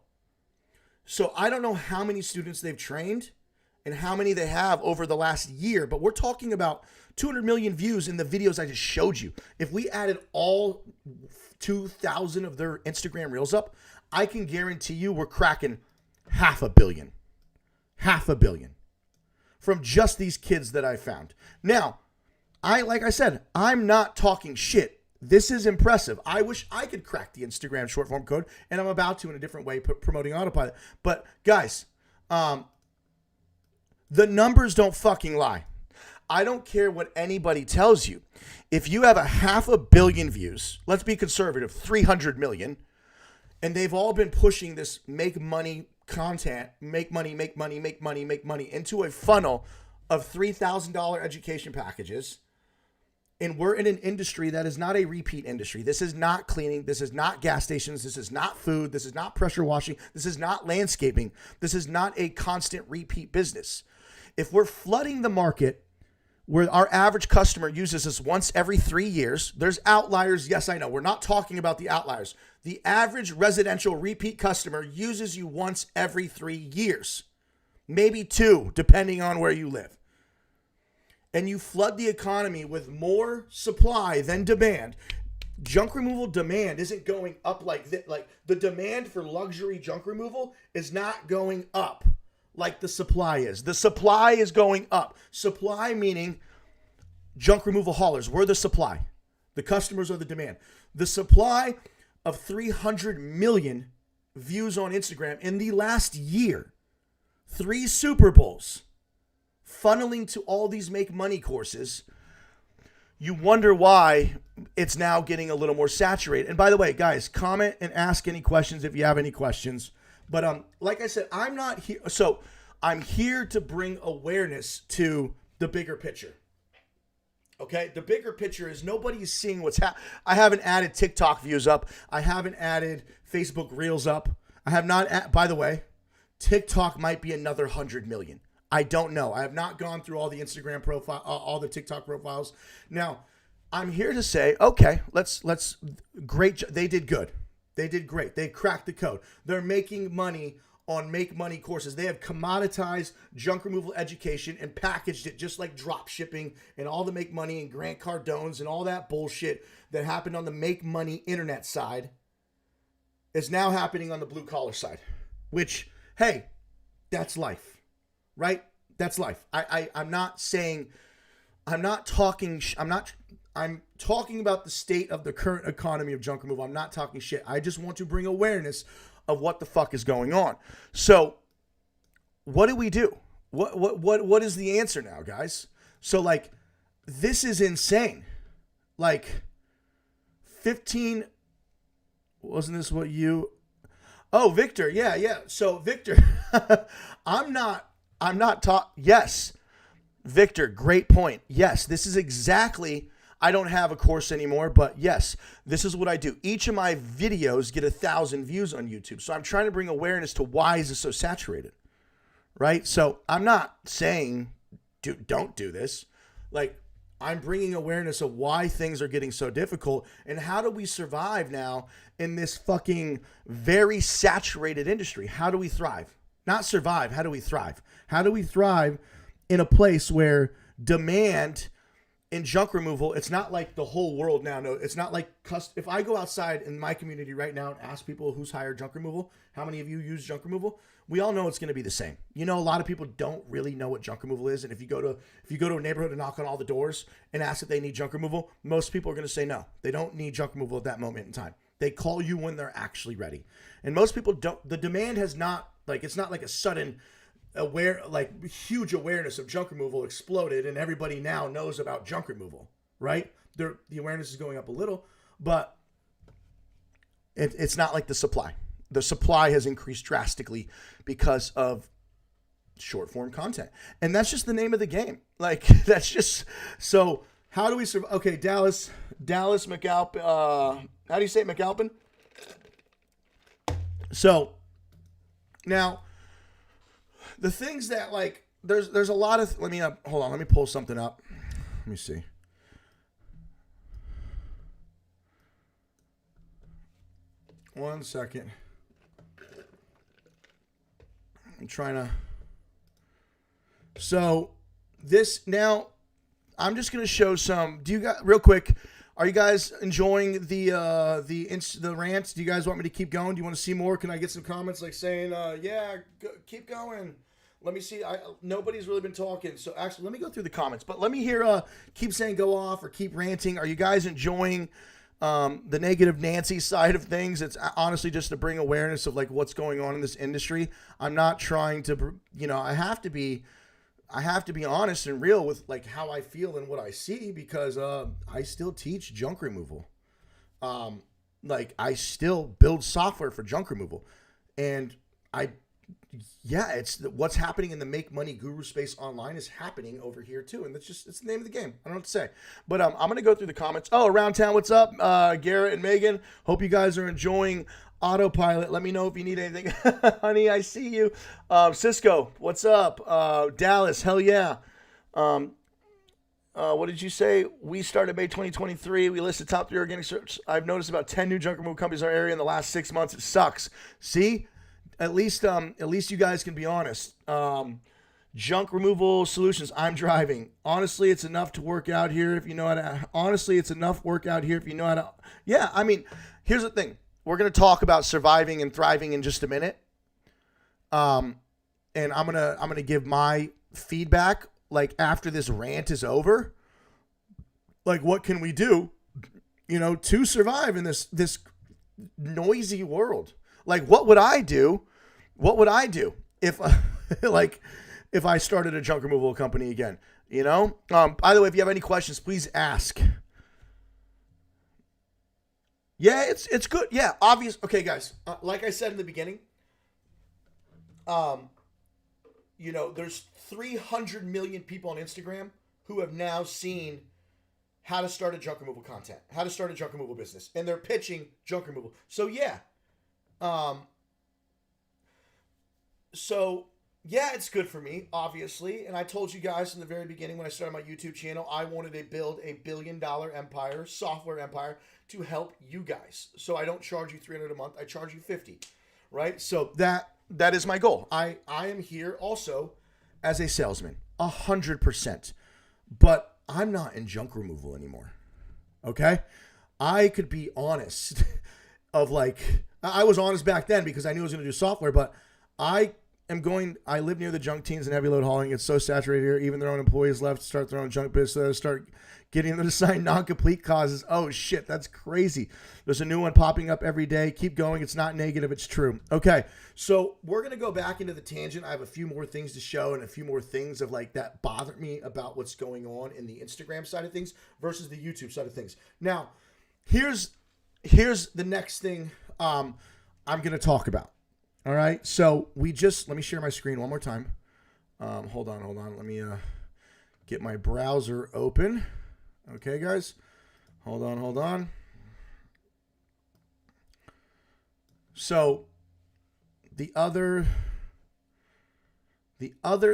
So I don't know how many students they've trained and how many they have over the last year, but we're talking about 200 million views in the videos I just showed you. If we added all 2,000 of their Instagram reels up, I can guarantee you we're cracking 500 million. 500 million. From just these kids that I found. Now, like I said, I'm not talking shit. This is impressive. I wish I could crack the Instagram short form code, and I'm about to in a different way, promoting Autopilot. But guys, the numbers don't fucking lie. I don't care what anybody tells you. If you have 500 million views, let's be conservative, 300 million, and they've all been pushing this make money content, make money into a funnel of $3,000 education packages. And we're in an industry that is not a repeat industry. This is not cleaning. This is not gas stations. This is not food. This is not pressure washing. This is not landscaping. This is not a constant repeat business. If we're flooding the market where our average customer uses us once every 3 years, there's outliers. Yes, I know. We're not talking about the outliers. The average residential repeat customer uses you once every 3 years, maybe 2, depending on where you live. And you flood the economy with more supply than demand. Junk removal demand isn't going up like that. Like the demand for luxury junk removal is not going up like the supply is. The supply is going up. Supply meaning junk removal haulers. We're the supply. The customers are the demand. The supply of 300 million views on Instagram in the last year. 3 Super Bowls. Funneling to all these make money courses, you wonder why it's now getting a little more saturated. And by the way, guys, comment and ask any questions if you have any questions. But like I said, I'm not here. So I'm here to bring awareness to the bigger picture. Okay, the bigger picture is nobody is seeing what's happening. I haven't added TikTok views up. I haven't added Facebook Reels up. I have not. By the way, TikTok might be another 100 million. I don't know. I have not gone through all the Instagram profile, all the TikTok profiles. Now, I'm here to say, okay, let's great. They did good. They did great. They cracked the code. They're making money on make money courses. They have commoditized junk removal education and packaged it just like drop shipping and all the make money and Grant Cardones and all that bullshit that happened on the make money internet side is now happening on the blue collar side, which, hey, that's life. Right? That's life. I'm not saying, I'm talking about the state of the current economy of junk removal. I'm not talking shit. I just want to bring awareness of what the fuck is going on. So what do we do? What is the answer now, guys? So like, this is insane. Like 15, wasn't this what you, oh, Victor. Yeah. So Victor, yes, Victor, great point. Yes, this is exactly, I don't have a course anymore, but yes, this is what I do. Each of my videos get 1,000 views on YouTube. So I'm trying to bring awareness to why is this so saturated, right? So I'm not saying don't do this. Like, I'm bringing awareness of why things are getting so difficult and how do we survive now in this fucking very saturated industry? How do we thrive? Not survive. How do we thrive? How do we thrive in a place where demand in junk removal, it's not like the whole world now knows. It's not like, if I go outside in my community right now and ask people who's hired junk removal, how many of you use junk removal? We all know it's going to be the same. You know, a lot of people don't really know what junk removal is. And if you go to a neighborhood and knock on all the doors and ask if they need junk removal, most people are going to say no. They don't need junk removal at that moment in time. They call you when they're actually ready. And most people don't. The demand has not, like, it's not like a sudden huge awareness of junk removal exploded and everybody now knows about junk removal, right? The awareness is going up a little, but it's not like the supply. The supply has increased drastically because of short form content. And that's just the name of the game. Like, that's just, so how do we survive? Okay, Dallas McAlpin, how do you say it, McAlpin? So now the things that, like, there's a lot of, hold on, let me pull something up. Let me see. One second. I'm trying to, so this now, I'm just gonna show some. Do you guys real quick? Are you guys enjoying the rants? Do you guys want me to keep going? Do you want to see more? Can I get some comments like saying, keep going? Let me see. Nobody's really been talking, so actually, let me go through the comments. But let me hear. Keep saying go off or keep ranting. Are you guys enjoying the negative Nancy side of things? It's honestly just to bring awareness of like what's going on in this industry. I'm not trying to, I have to be honest and real with like how I feel and what I see, because I still teach junk removal. Like I still build software for junk removal, and it's what's happening in the make money guru space online is happening over here too, and it's the name of the game. I don't know what to say, but I'm gonna go through the comments. Oh, around town, what's up, Garrett and Megan? Hope you guys are enjoying Autopilot. Let me know if you need anything. Honey, I see you. Cisco, what's up? Dallas, hell yeah. What did you say? We started May 2023. We listed top 3 organic search. I've noticed about 10 new junk removal companies in our area in the last 6 months. It sucks. See? At least you guys can be honest. Junk removal solutions. I'm driving. Honestly, it's enough to work out here if you know how to. Honestly, it's enough work out here if you know how to. Yeah, I mean, here's the thing. We're gonna talk about surviving and thriving in just a minute. And I'm gonna give my feedback like after this rant is over. Like, what can we do, to survive in this noisy world? Like, what would I do? What would I do if if I started a junk removal company again? By the way, if you have any questions, please ask. Yeah, it's good. Yeah, obvious. Okay, guys. Like I said in the beginning, there's 300 million people on Instagram who have now seen how to start a junk removal content, how to start a junk removal business, and they're pitching junk removal. So yeah. It's good for me, obviously. And I told you guys in the very beginning when I started my YouTube channel, I wanted to build a $1 billion empire, software empire, to help you guys. So I don't charge you $300 a month. I charge you $50, right? So that is my goal. I am here also as a salesman, 100%. But I'm not in junk removal anymore, okay? I could be honest of like, I was honest back then because I knew I was going to do software, but I live near the junk teams and heavy load hauling. It's so saturated here. Even their own employees left to start their own junk business, start getting them to sign non-complete causes. Oh shit, that's crazy. There's a new one popping up every day. Keep going. It's not negative. It's true. Okay. So we're going to go back into the tangent. I have a few more things to show and a few more things of like that bother me about what's going on in the Instagram side of things versus the YouTube side of things. Now, here's the next thing I'm going to talk about. All right. So let me share my screen one more time. Hold on. Let me get my browser open. Okay, guys. Hold on. So the other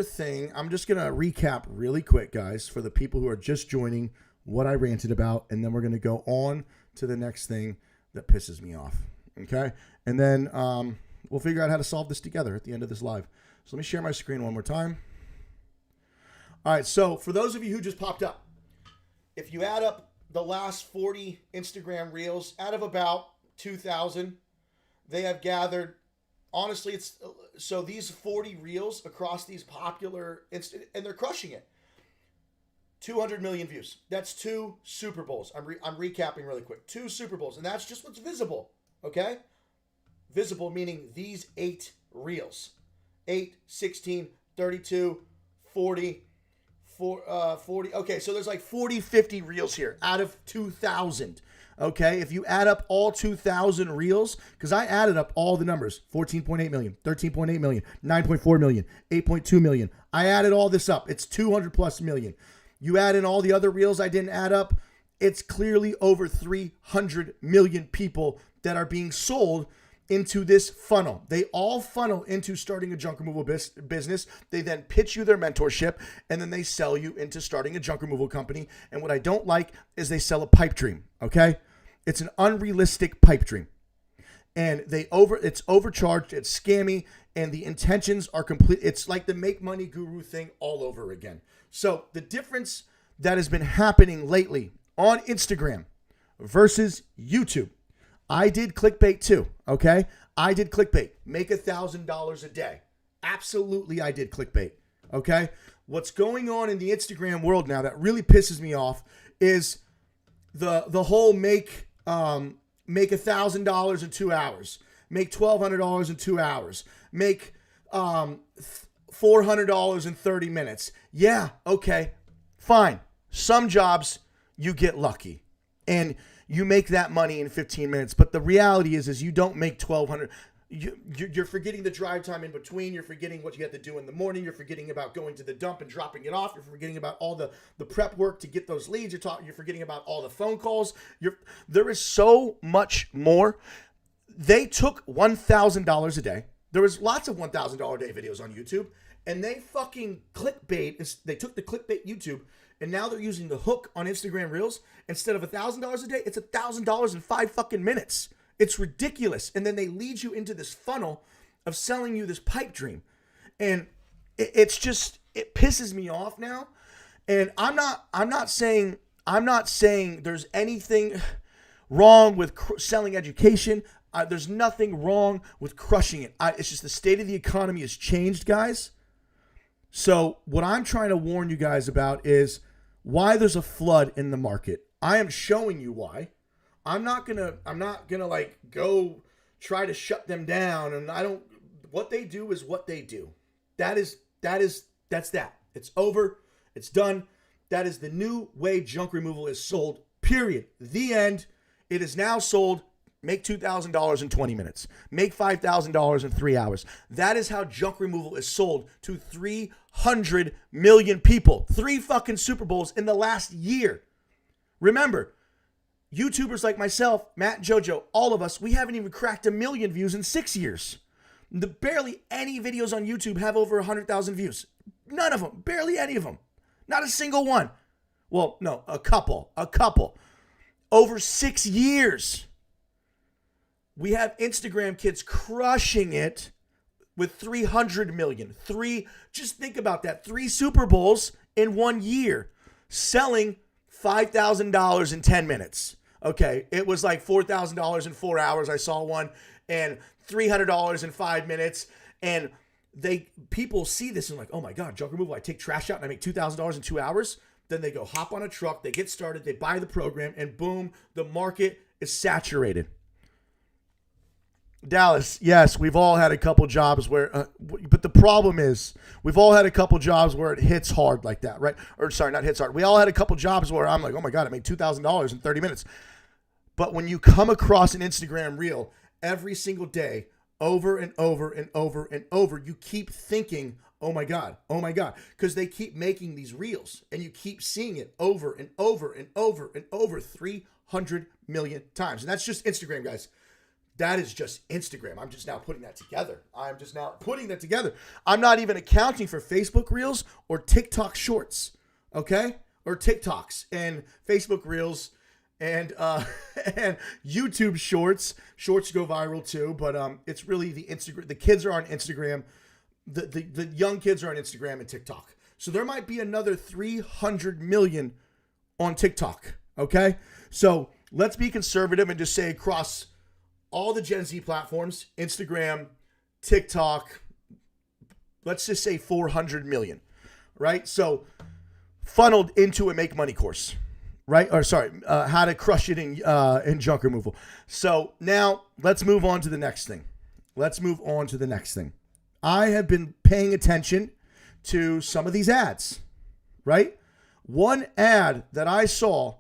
thing, I'm just going to recap really quick, guys, for the people who are just joining what I ranted about, and then we're going to go on to the next thing that pisses me off. Okay? And then we'll figure out how to solve this together at the end of this live. So let me share my screen one more time. All right, so for those of you who just popped up, if you add up the last 40 Instagram reels, out of about 2,000, they have gathered, honestly, so these 40 reels across these popular, and they're crushing it. 200 million views. That's 2 Super Bowls. I'm recapping really quick. 2 Super Bowls, and that's just what's visible, okay? Visible meaning these 8 reels. 8, 16, 32, 40, 40. Okay, so there's like 40, 50 reels here out of 2,000. Okay, if you add up all 2,000 reels, because I added up all the numbers, 14.8 million, 13.8 million, 9.4 million, 8.2 million. I added all this up. It's 200 plus million. You add in all the other reels I didn't add up, it's clearly over 300 million people that are being sold into this funnel. They all funnel into starting a junk removal business. They then pitch you their mentorship, and then they sell you into starting a junk removal company. And what I don't like is they sell a pipe dream, okay? It's an unrealistic pipe dream. And it's overcharged, it's scammy, and the intentions are complete. It's like the make money guru thing all over again. So the difference that has been happening lately on Instagram versus YouTube. I did clickbait too, okay? I did clickbait. Make $1,000 a day. Absolutely, I did clickbait, okay? What's going on in the Instagram world now that really pisses me off is the whole make $1,000 in 2 hours, make $1,200 in 2 hours, make $400 in 30 minutes. Yeah, okay, fine. Some jobs you get lucky and you make that money in 15 minutes. But the reality is you don't make $1,200. You're forgetting the drive time in between. You're forgetting what you have to do in the morning. You're forgetting about going to the dump and dropping it off. You're forgetting about all the prep work to get those leads. You're forgetting about all the phone calls. There is so much more. They took $1,000 a day. There was lots of $1,000 a day videos on YouTube, and they fucking clickbait. They took the clickbait YouTube, and now they're using the hook on Instagram Reels. Instead of $1,000 a day, it's $1,000 in 5 fucking minutes. It's ridiculous. And then they lead you into this funnel of selling you this pipe dream. And it pisses me off now. And I'm not saying there's anything wrong with selling education. There's nothing wrong with crushing it. It's just the state of the economy has changed, guys. So what I'm trying to warn you guys about is why there's a flood in the market. I am showing you why. I'm not gonna like go try to shut them down. And what they do is what they do. That's that. It's over. It's done. That is the new way junk removal is sold, period. The end. It is now sold. Make $2,000 in 20 minutes. Make $5,000 in 3 hours. That is how junk removal is sold to 300 million people. 3 fucking Super Bowls in the last year. Remember, YouTubers like myself, Matt and JoJo, all of us, we haven't even cracked 1 million views in 6 years. Barely any videos on YouTube have over 100,000 views. None of them. Barely any of them. Not a single one. Well, no, a couple. Over 6 years. We have Instagram kids crushing it with 300 million. Just think about that. 3 Super Bowls in 1 year. Selling $5,000 in 10 minutes. Okay, it was like $4,000 in 4 hours. I saw one, and $300 in 5 minutes. And people see this and like, oh my God, junk removal. I take trash out and I make $2,000 in 2 hours. Then they go hop on a truck, they get started, they buy the program, and boom, the market is saturated. Dallas, yes, we've all had a couple jobs where, but the problem is, we've all had a couple jobs where it hits hard like that, right? Or sorry, not hits hard. We all had a couple jobs where I'm like, oh my God, I made $2,000 in 30 minutes. But when you come across an Instagram reel every single day, over and over and over and over, you keep thinking, oh my God, because they keep making these reels and you keep seeing it over and over and over and over 300 million times. And that's just Instagram, guys. That is just Instagram. I'm just now putting that together. I'm not even accounting for Facebook Reels or TikTok Shorts, okay? Or TikToks and Facebook Reels and YouTube Shorts. Shorts go viral too, but it's really the Instagram. The kids are on Instagram. The young kids are on Instagram and TikTok. So there might be another 300 million on TikTok, okay? So let's be conservative and just say across all the Gen Z platforms, Instagram, TikTok, let's just say 400 million, right? So funneled into a make money course, right? Or sorry, how to crush it in junk removal. So now let's move on to the next thing. I have been paying attention to some of these ads, right? One ad that I saw,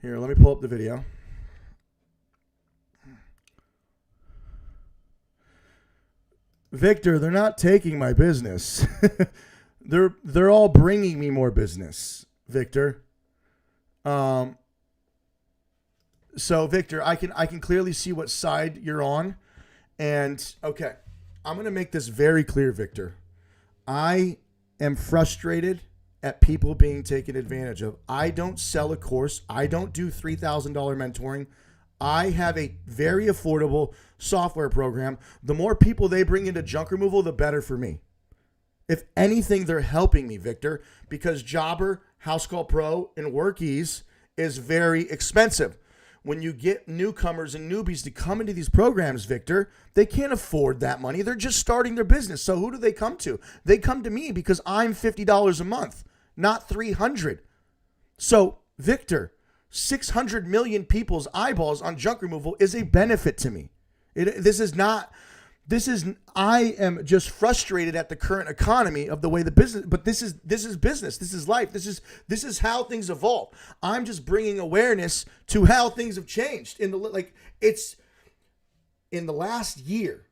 here, let me pull up the video. Victor, they're not taking my business. they're all bringing me more business, Victor. So Victor, I can clearly see what side you're on. And okay, I'm going to make this very clear, Victor. I am frustrated at people being taken advantage of. I don't sell a course. I don't do $3,000 mentoring. I have a very affordable software program. The more people they bring into junk removal, the better for me. If anything, they're helping me, Victor, because Jobber House Call Pro and Workies is very expensive. When you get newcomers and newbies to come into these programs, Victor, they can't afford that money. They're just starting their business. So who do they come to? They come to me because I'm $50 a month, not $300. So, Victor, 600 million people's eyeballs on junk removal is a benefit to me. I am just frustrated at the current economy of the way the business, but this is business. This is life. This is how things evolve. I'm just bringing awareness to how things have changed in the last year.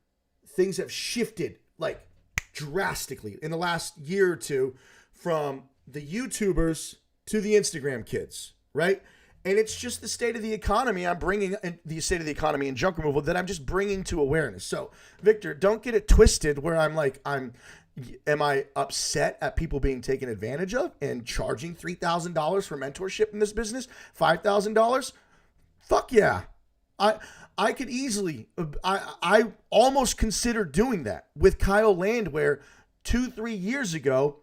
Things have shifted like drastically in the last year or two, from the YouTubers to the Instagram kids, right? And it's just the state of the economy I'm bringing, the state of the economy and junk removal that I'm just bringing to awareness. So, Victor, don't get it twisted where am I upset at people being taken advantage of and charging $3,000 for mentorship in this business? $5,000? Fuck yeah. I could easily, I almost considered doing that with Kyle Landwehr 2-3 years ago.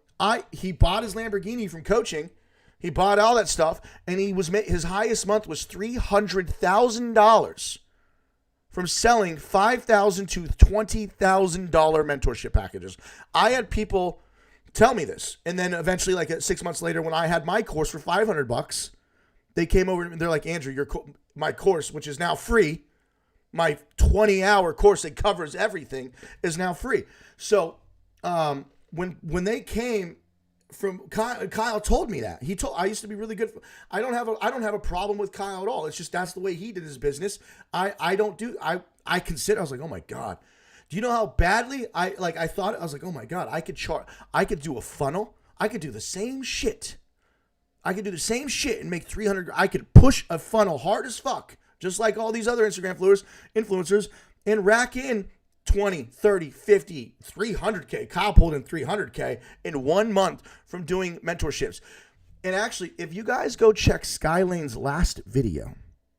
He bought his Lamborghini from coaching. He bought all that stuff, and his highest month was $300,000 from selling $5,000 to $20,000 mentorship packages. I had people tell me this, and then eventually, like 6 months later, when I had my course for $500, they came over and they're like, Andrew, my course, which is now free, my 20-hour course that covers everything, is now free. So when they came. From Kyle told me that. I used to be really good. I don't have a problem with Kyle at all. It's just that's the way he did his business. I consider. I was like, oh my God. Do you know how badly I thought? I was like, oh my God. I could do a funnel. I could do the same shit. And make 300. I could push a funnel hard as fuck, just like all these other Instagram influencers, and rack in 20, 30, 50, 300K. Kyle pulled in 300K in 1 month from doing mentorships. And actually, if you guys go check Skylane's last video,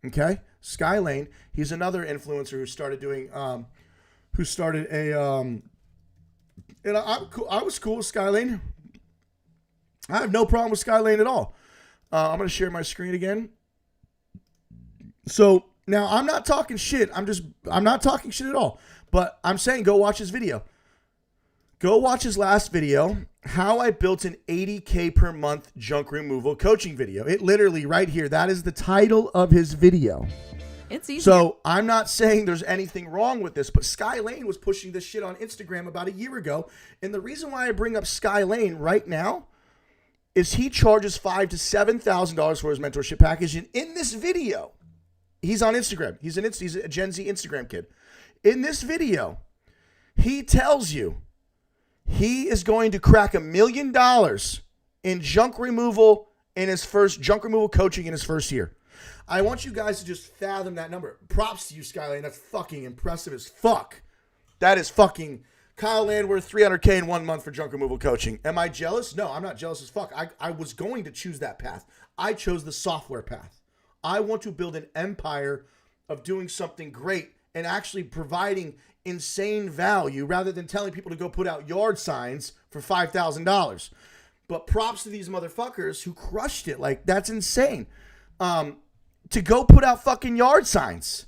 okay? Skylane, he's another influencer who started doing, and I was cool with Skylane. I have no problem with Skylane at all. I'm going to share my screen again. So now I'm not talking shit. I'm not talking shit at all. But I'm saying go watch his video. Go watch his last video, how I built an 80K per month junk removal coaching video. It literally right here, that is the title of his video. It's easy. So I'm not saying there's anything wrong with this, but Skylane was pushing this shit on Instagram about a year ago. And the reason why I bring up Skylane right now is he charges $5,000 to $7,000 for his mentorship package. And in this video, he's on Instagram. He's a Gen Z Instagram kid. In this video, he tells you he is going to crack $1 million in junk removal coaching in his first year. I want you guys to just fathom that number. Props to you, Skylane. That's fucking impressive as fuck. That is fucking Kyle Landwehr, 300K in 1 month for junk removal coaching. Am I jealous? No, I'm not jealous as fuck. I was going to choose that path. I chose the software path. I want to build an empire of doing something great and actually providing insane value rather than telling people to go put out yard signs for $5,000. But props to these motherfuckers who crushed it. Like, that's insane. To go put out fucking yard signs.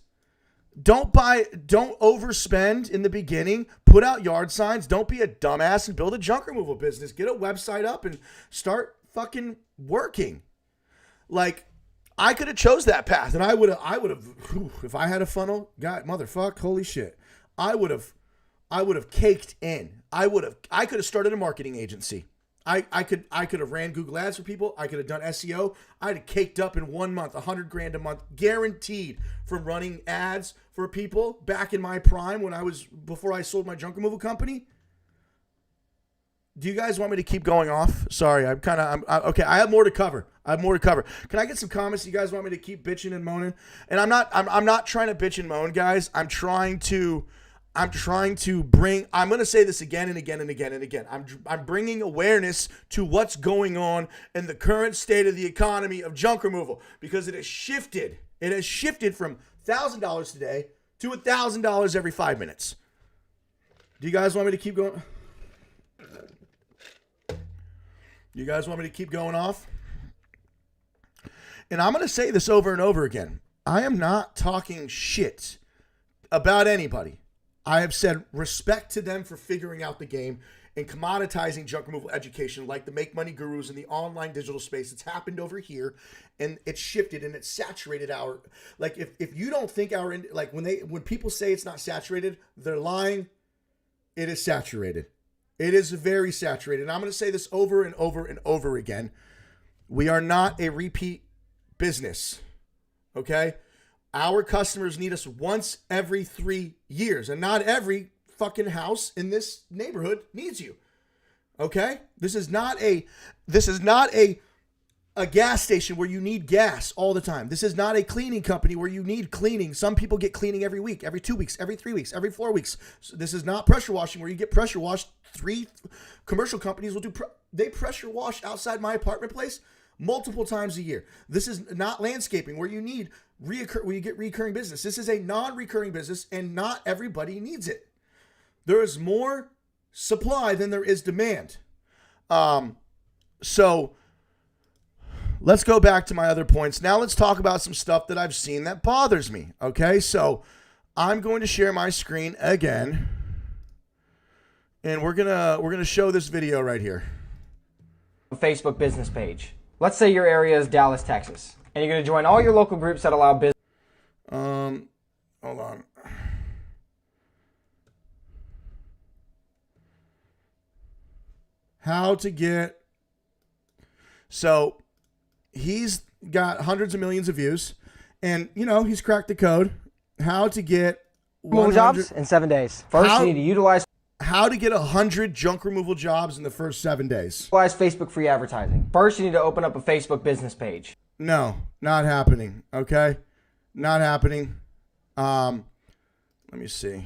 Don't overspend in the beginning. Put out yard signs. Don't be a dumbass and build a junk removal business. Get a website up and start fucking working. Like, I could have chose that path, and I would have, if I had a funnel, motherfuck, holy shit, I would have caked in. I could have started a marketing agency. I could have ran Google Ads for people. I could have done SEO. I'd have caked up in 1 month, $100,000 a month, guaranteed, from running ads for people back in my prime before I sold my junk removal company. Do you guys want me to keep going off? Sorry, okay. I have more to cover. Can I get some comments? You guys want me to keep bitching and moaning? And I'm not trying to bitch and moan, guys. I'm trying to bring. I'm going to say this again and again and again and again. I'm bringing awareness to what's going on in the current state of the economy of junk removal, because it has shifted. It has shifted from $1,000 today to $1,000 every 5 minutes. Do you guys want me to keep going? You guys want me to keep going off? and I'm going to say this over and over again, I am not talking shit about anybody. I have said respect to them for figuring out the game and commoditizing junk removal education like the make money gurus in the online digital space. It's happened over here, and it's shifted and it's saturated our, like, if you don't think our, like, when people say it's not saturated, they're lying. It is saturated. It is very saturated. And I'm going to say this over and over and over again. We are not a repeat business. Okay? Our customers need us once every 3 years, and not every fucking house in this neighborhood needs you. Okay? This is not a gas station where you need gas all the time. This is not a cleaning company where you need cleaning. Some people get cleaning every week, every 2 weeks, every 3 weeks, every 4 weeks. So this is not pressure washing where you get pressure washed. 3 commercial companies will do they pressure wash outside my apartment place multiple times a year. This is not landscaping where you need where you get recurring business. This is a non-recurring business, and not everybody needs it. There is more supply than there is demand. So let's go back to my other points. Now let's talk about some stuff that I've seen that bothers me. Okay, so I'm going to share my screen again, and we're gonna show this video right here. Facebook business page. Let's say your area is Dallas, Texas, and you're going to join all your local groups that allow business. Hold on. How to get... So, he's got hundreds of millions of views, and, you know, he's cracked the code. How to get... jobs in 7 days. First, you need to utilize... How to get 100 junk removal jobs in the first 7 days. Utilize Facebook free advertising. First, you need to open up a Facebook business page. No, not happening. Okay? Not happening. Let me see.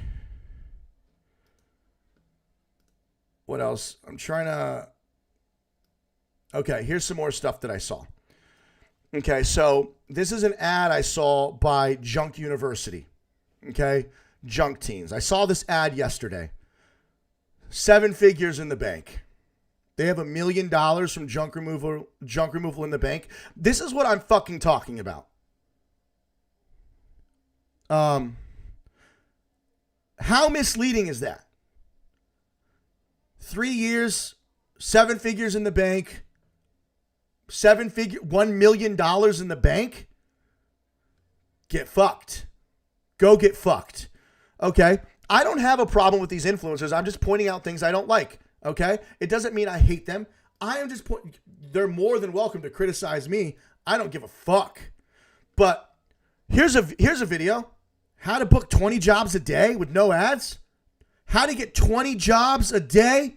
What else? I'm trying to... Okay, here's some more stuff that I saw. Okay, so this is an ad I saw by Junk University. Okay? Junk Teens. I saw this ad yesterday. 7 figures in the bank. They have $1 million from junk removal in the bank. This is what I'm fucking talking about. How misleading is that? 3 years, 7 figures in the bank, $1 million in the bank. Get fucked. Go get fucked. Okay? I don't have a problem with these influencers. I'm just pointing out things I don't like. Okay? It doesn't mean I hate them. I am just they're more than welcome to criticize me. I don't give a fuck. But here's a video. How to book 20 jobs a day with no ads. How to get 20 jobs a day.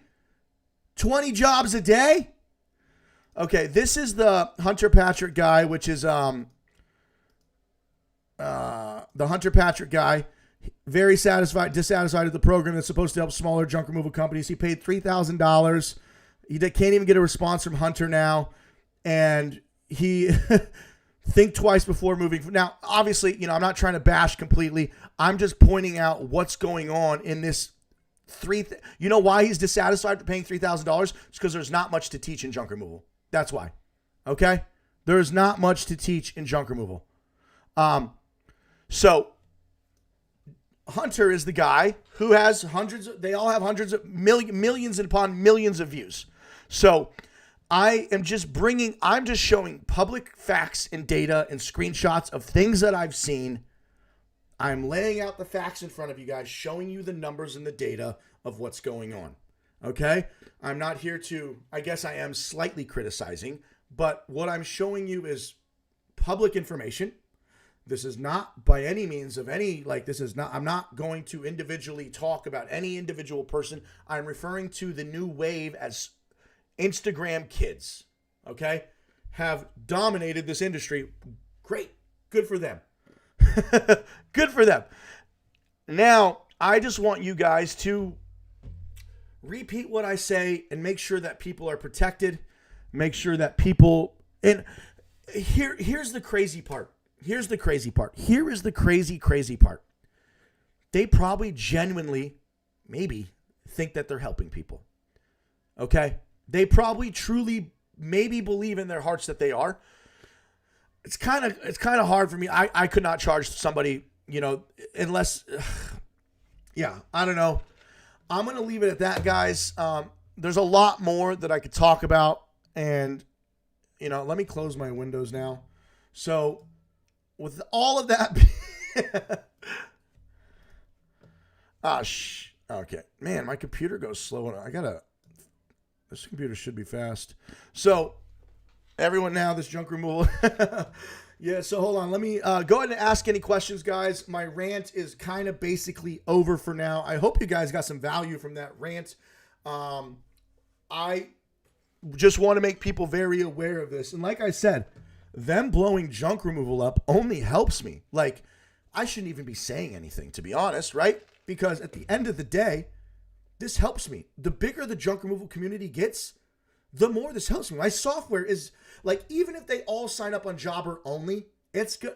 20 jobs a day. Okay, this is the Hunter Patrick guy, which is the Hunter Patrick guy. Very dissatisfied with the program that's supposed to help smaller junk removal companies. He paid $3,000. He can't even get a response from Hunter now. And he think twice before moving. Now, obviously, you know, I'm not trying to bash completely. I'm just pointing out what's going on in this you know why he's dissatisfied with paying $3,000? It's because there's not much to teach in junk removal. That's why. Okay? There's not much to teach in junk removal. So Hunter is the guy who has they all have hundreds of millions upon millions of views. So I'm just showing public facts and data and screenshots of things that I've seen. I'm laying out the facts in front of you guys, showing you the numbers and the data of what's going on. Okay? I'm not here I guess I am slightly criticizing, but what I'm showing you is public information. This is not by any means I'm not going to individually talk about any individual person. I'm referring to the new wave as Instagram kids, okay, have dominated this industry. Great. Good for them. Good for them. Now, I just want you guys to repeat what I say and make sure that people are protected. Make sure that people... And here's the crazy part. Here is the crazy part. They probably genuinely, maybe, think that they're helping people. Okay? They probably truly, maybe believe in their hearts that they are. it's kind of hard for me. I could not charge somebody, unless, yeah, I don't know. I'm going to leave it at that, guys. There's a lot more that I could talk about, and, let me close my windows now. So with all of that, okay, man, my computer goes slow. This computer should be fast. So everyone now, this junk removal. Yeah, so hold on. Let me go ahead and ask any questions, guys. My rant is kind of basically over for now. I hope you guys got some value from that rant. I just want to make people very aware of this. And like I said, them blowing junk removal up only helps me. Like, I shouldn't even be saying anything, to be honest, right? Because at the end of the day, this helps me. The bigger the junk removal community gets, the more this helps me. My software is, like, even if they all sign up on Jobber only, it's good.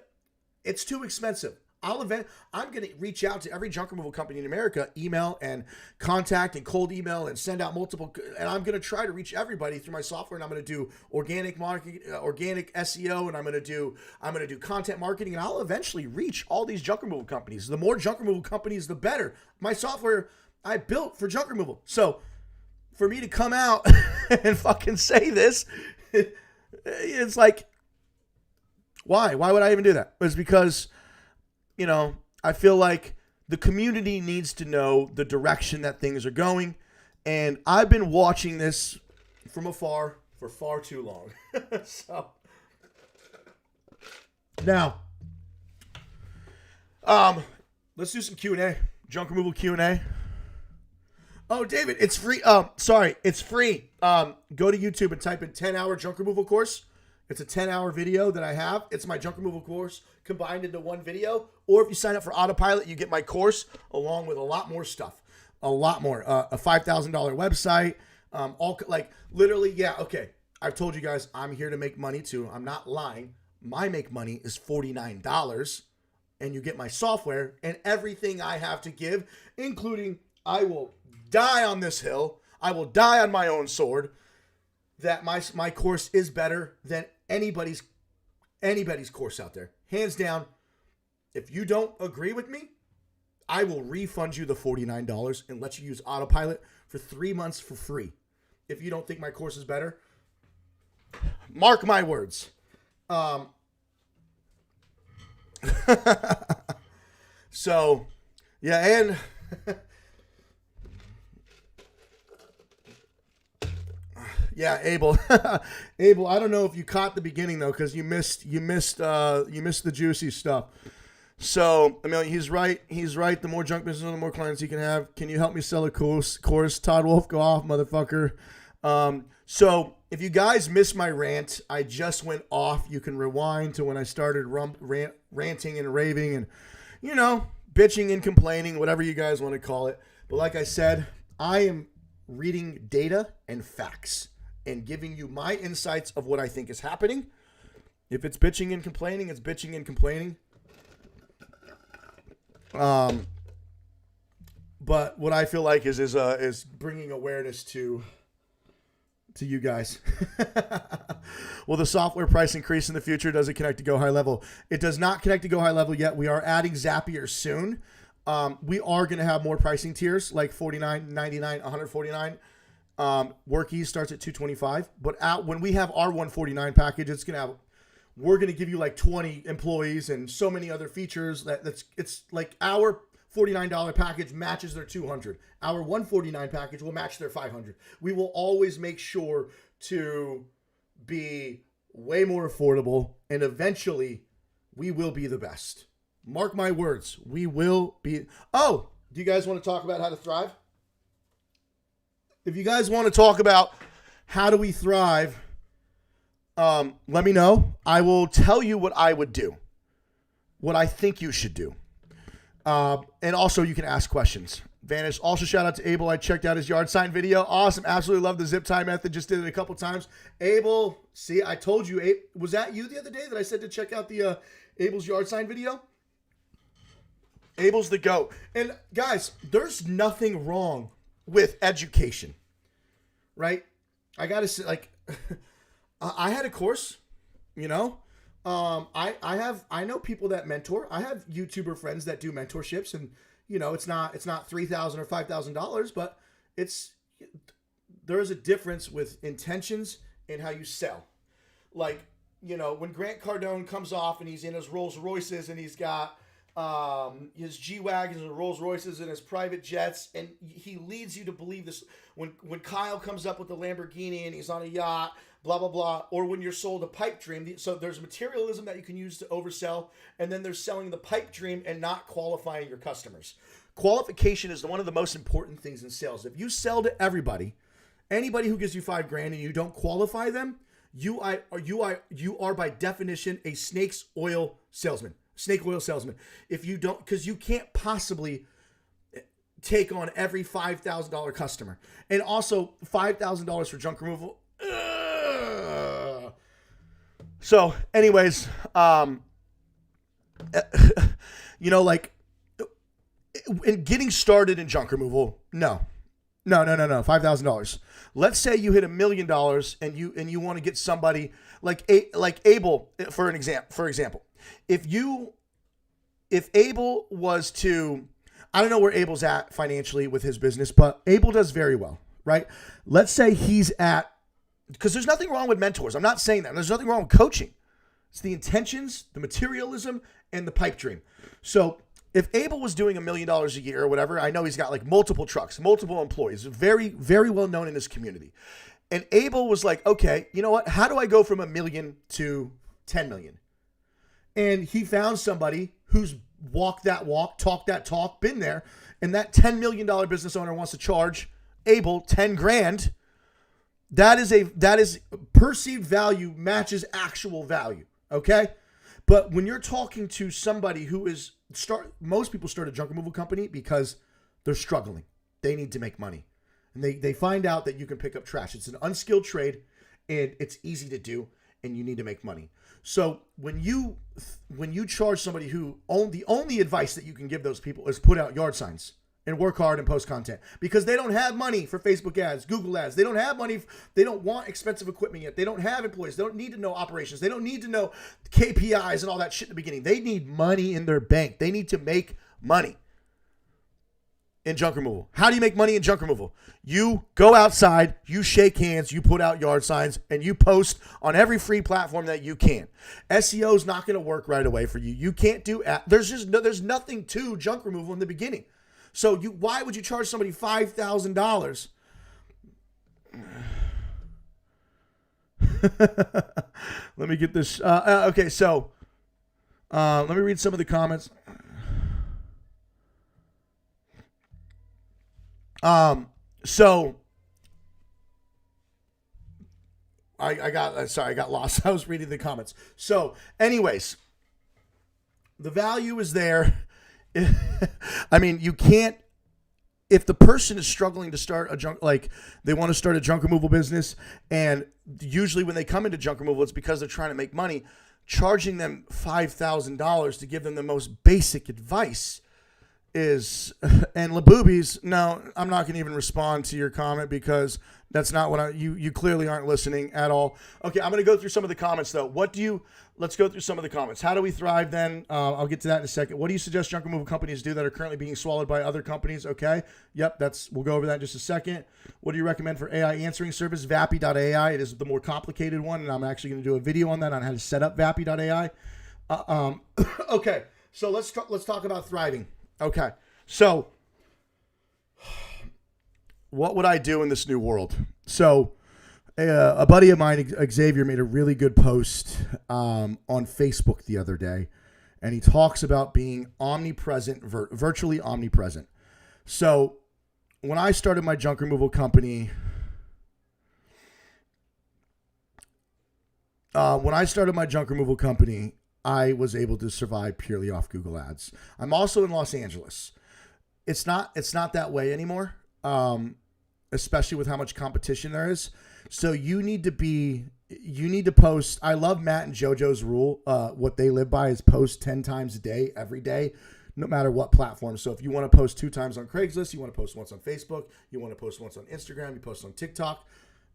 It's too expensive. I'm going to reach out to every junk removal company in America, email and contact and cold email and send out multiple, and I'm going to try to reach everybody through my software, and I'm going to do organic marketing, organic SEO, and I'm going to do content marketing, and I'll eventually reach all these junk removal companies. The more junk removal companies, the better. My software I built for junk removal. So for me to come out and fucking say this, it's like, why? Why would I even do that? It's because, I feel like the community needs to know the direction that things are going. And I've been watching this from afar for far too long. So now, let's do some Q&A. Junk removal Q&A. Oh, David, it's free. Sorry, it's free. Go to YouTube and type in 10-hour junk removal course. It's a 10-hour video that I have. It's my junk removal course combined into one video. Or if you sign up for Autopilot, you get my course along with a lot more stuff. A lot more. A $5,000 website. Literally, yeah, okay. I've told you guys I'm here to make money too. I'm not lying. My make money is $49. And you get my software and everything I have to give, including I will die on this hill. I will die on my own sword. That my course is better than anybody's course out there. Hands down. If you don't agree with me, I will refund you the $49 and let you use Autopilot for 3 months for free. If you don't think my course is better, mark my words. So, yeah, and yeah, Abel. Abel, I don't know if you caught the beginning though, because you missed the juicy stuff. So, I mean, he's right. He's right. The more junk business, the more clients he can have. Can you help me sell a course? Todd Wolf, go off, motherfucker. So, if you guys missed my rant, I just went off. You can rewind to when I started ranting and raving and, bitching and complaining, whatever you guys want to call it. But like I said, I am reading data and facts and giving you my insights of what I think is happening. If it's bitching and complaining, it's bitching and complaining. But what I feel like is bringing awareness to you guys. Will the software price increase in the future? Does it connect to Go High Level? It does not connect to Go High Level yet. We are adding Zapier soon. We are going to have more pricing tiers like $49, $99, $149. Workies starts at $225. But when we have our $149 package, we're going to give you like 20 employees and so many other features it's like our $49 package matches their $200. Our $149 package will match their $500. We will always make sure to be way more affordable, and eventually we will be the best. Mark my words. We will be. Oh, do you guys want to talk about how to thrive? If you guys want to talk about how do we thrive, let me know. I will tell you what I would do, what I think you should do. And also you can ask questions. Vanish. Also shout out to Abel. I checked out his yard sign video. Awesome. Absolutely love the zip tie method. Just did it a couple times. Abel, see, I told you. Was that you the other day that I said to check out the Abel's yard sign video? Abel's the GOAT. And guys, there's nothing wrong with education, right? I got to say, like, I had a course, I know people that mentor. I have YouTuber friends that do mentorships, and it's not $3,000 or $5,000, but there is a difference with intentions and how you sell. Like, when Grant Cardone comes off and he's in his Rolls Royces and he's got his G-Wagons and Rolls Royces and his private jets, and he leads you to believe this. When Kyle comes up with the Lamborghini and he's on a yacht, blah, blah, blah, or when you're sold a pipe dream. So there's materialism that you can use to oversell, and then there's selling the pipe dream and not qualifying your customers. Qualification is one of the most important things in sales. If you sell to anybody who gives you $5,000 and you don't qualify them, you are by definition a snake oil salesman. If you don't, because you can't possibly take on every $5,000 customer. And also $5,000 for junk removal. So anyways, in getting started in junk removal, no, $5,000. Let's say you hit $1 million and you want to get somebody like Abel, for example. If Abel was to, I don't know where Abel's at financially with his business, but Abel does very well, right? Let's say he's at, because there's nothing wrong with mentors. I'm not saying that. There's nothing wrong with coaching. It's the intentions, the materialism, and the pipe dream. So if Abel was doing $1 million a year or whatever, I know he's got like multiple trucks, multiple employees, very, very well known in his community. And Abel was like, okay, you know what? How do I go from $1 million to 10 million? And he found somebody who's walked that walk, talked that talk, been there. And that $10 million business owner wants to charge Abel $10,000. That is perceived value matches actual value. Okay. But when you're talking to somebody who is most people start a junk removal company because they're struggling. They need to make money. And they find out that you can pick up trash. It's an unskilled trade and it's easy to do and you need to make money. So when you charge somebody who the only advice that you can give those people is put out yard signs and work hard and post content, because they don't have money for Facebook ads, Google ads. They don't have money. They don't want expensive equipment yet. They don't have employees. They don't need to know operations. They don't need to know KPIs and all that shit in the beginning. They need money in their bank. They need to make money in junk removal. How do you make money in junk removal? You go outside, you shake hands, you put out yard signs, and you post on every free platform that you can. SEO is not going to work right away for you. You can't do there's nothing to junk removal in the beginning. So why would you charge somebody $5,000? Let me get this. Okay, so let me read some of the comments. So I got lost. I was reading the comments. So anyways, the value is there. I mean, you can't, if the person is struggling to start they want to start a junk removal business, and usually when they come into junk removal, it's because they're trying to make money. Charging them $5,000 to give them the most basic advice is, and Laboobies, no, I'm not going to even respond to your comment because that's not what you clearly aren't listening at all. Okay, I'm going to go through some of the comments though. Let's go through some of the comments. How do we thrive then? I'll get to that in a second. What do you suggest junk removal companies do that are currently being swallowed by other companies? Okay, yep, we'll go over that in just a second. What do you recommend for AI answering service? Vappy.ai, it is the more complicated one, and I'm actually going to do a video on that on how to set up Vappy.ai. Okay, so let's talk about thriving. Okay, so what would I do in this new world? So a buddy of mine, Xavier, made a really good post on Facebook the other day, and he talks about being omnipresent, virtually omnipresent. So when I started my junk removal company, I was able to survive purely off Google Ads. I'm also in Los Angeles. It's not that way anymore, especially with how much competition there is. So you need to post. I love Matt and JoJo's rule. What they live by is post 10 times a day, every day, no matter what platform. So if you want to post 2 times on Craigslist, you want to post once on Facebook, you want to post once on Instagram, you post on TikTok.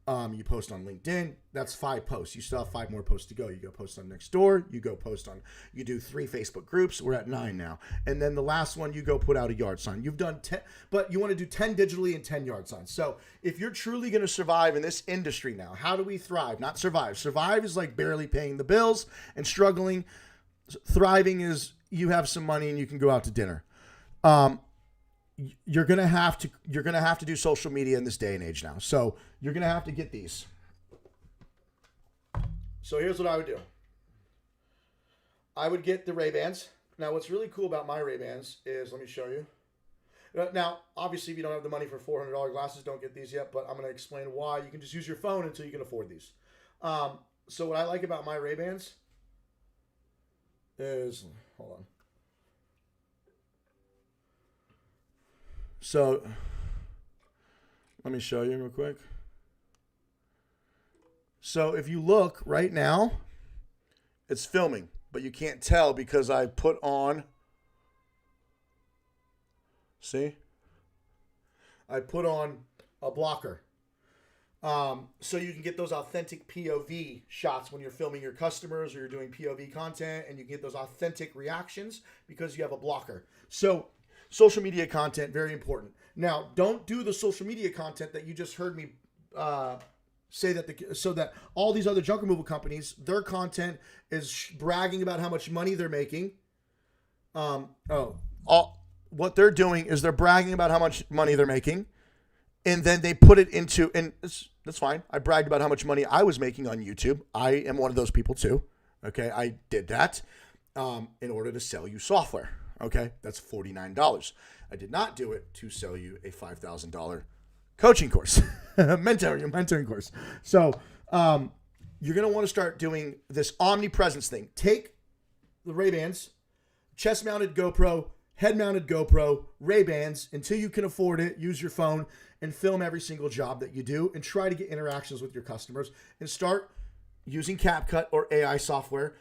You post on LinkedIn. That's 5 posts. You still have 5 more posts to go. You go post on Nextdoor. You go post on. You do 3 Facebook groups. We're at 9 now. And then the last one, you go put out a yard sign. You've done 10, but you want to do 10 digitally and 10 yard signs. So if you're truly going to survive in this industry now, how do we thrive? Not survive. Survive is like barely paying the bills and struggling. Thriving is you have some money and you can go out to dinner. You're gonna have to do social media in this day and age now. So you're gonna have to get these. So here's what I would do. I would get the Ray-Bans. Now what's really cool about my Ray-Bans is, let me show you. Now, obviously, if you don't have the money for $400 glasses, don't get these yet, but I'm gonna explain why. You can just use your phone until you can afford these. So what I like about my Ray-Bans is, hold on. So, let me show you real quick. So, if you look right now, it's filming, but you can't tell because I put on, see? I put on a blocker. So you can get those authentic POV shots when you're filming your customers or you're doing POV content, and you can get those authentic reactions because you have a blocker. So, social media content, very important. Now, don't do the social media content that you just heard me say so that all these other junk removal companies, their content is bragging about how much money they're making. What they're doing is they're bragging about how much money they're making, and then they put it into, and that's fine. I bragged about how much money I was making on YouTube. I am one of those people too. Okay, I did that in order to sell you software. Okay, that's $49. I did not do it to sell you a $5,000 coaching course, mentoring course. So you're going to want to start doing this omnipresence thing. Take the Ray-Bans, chest-mounted GoPro, head-mounted GoPro, Ray-Bans, until you can afford it. Use your phone and film every single job that you do and try to get interactions with your customers and start using CapCut or AI software.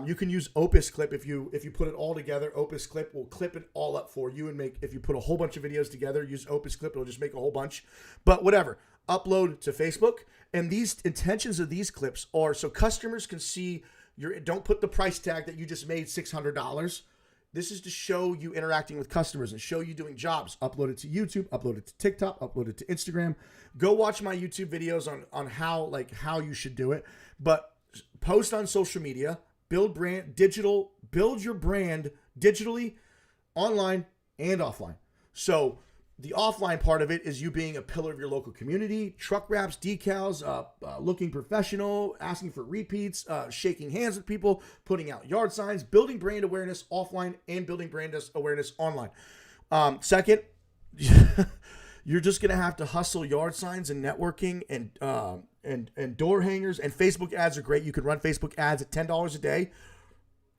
You can use Opus Clip if you put it all together. Opus Clip will clip it all up for you and make, if you put a whole bunch of videos together, use Opus Clip, it'll just make a whole bunch. But whatever, upload to Facebook. And these intentions of these clips are so customers can see don't put the price tag that you just made $600. This is to show you interacting with customers and show you doing jobs. Upload it to YouTube, upload it to TikTok, upload it to Instagram. Go watch my YouTube videos on how you should do it. But post on social media. Build your brand digitally, online and offline. So the offline part of it is you being a pillar of your local community, truck wraps, decals, looking professional, asking for repeats, shaking hands with people, putting out yard signs, building brand awareness offline and building brand awareness online. Second, you're just going to have to hustle yard signs and networking and door hangers, and Facebook ads are great. You can run Facebook ads at $10 a day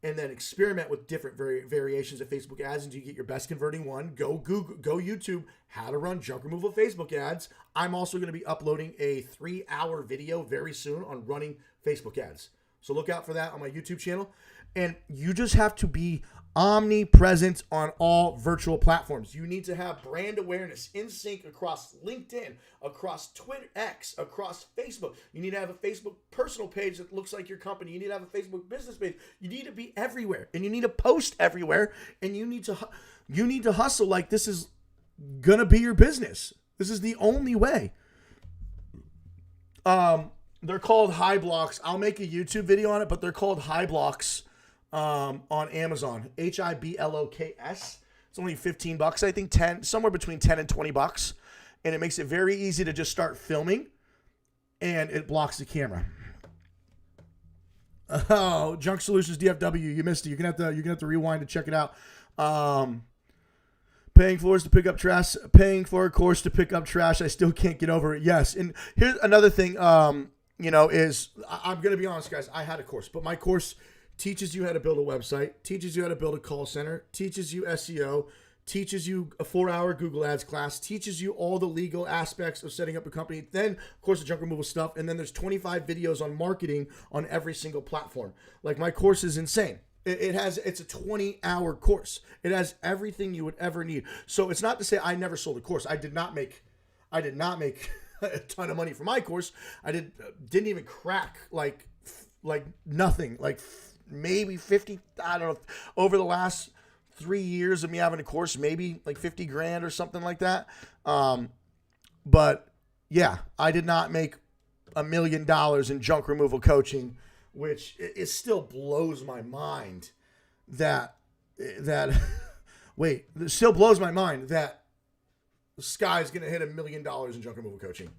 and then experiment with different variations of Facebook ads until you get your best converting one. Go YouTube, how to run junk removal Facebook ads. I'm also going to be uploading a 3-hour video very soon on running Facebook ads. So look out for that on my YouTube channel. And you just have to be omnipresent on all virtual platforms. You need to have brand awareness in sync across LinkedIn, across Twitter, X, across Facebook. You need to have a Facebook personal page that looks like your company. You need to have a Facebook business page. You need to be everywhere, and you need to post everywhere, and you need to hustle like this is gonna be your business. This is the only way. They're called high blocks. I'll make a YouTube video on it, but they're called high blocks. On Amazon, HIBLOKS. It's only $15, I think somewhere between 10 and $20, and it makes it very easy to just start filming, and it blocks the camera. Oh, Junk Solutions DFW, you missed it. You're gonna have to rewind to check it out. Paying for a course to pick up trash. I still can't get over it. Yes, and here's another thing. Is I'm gonna be honest, guys. I had a course, but my course teaches you how to build a website, teaches you how to build a call center, teaches you SEO, teaches you a 4-hour Google Ads class, teaches you all the legal aspects of setting up a company, then, of course, the junk removal stuff, and then there's 25 videos on marketing on every single platform. Like, my course is insane. It's a 20-hour course. It has everything you would ever need. So it's not to say I never sold a course. I did not make a ton of money for my course. I didn't even crack like nothing, like maybe 50, I don't know, over the last 3 years of me having a course, maybe like 50 grand or something like that. But yeah, I did not make $1 million in junk removal coaching, which it still blows my mind that wait, it still blows my mind that the sky's going to hit $1 million in junk removal coaching.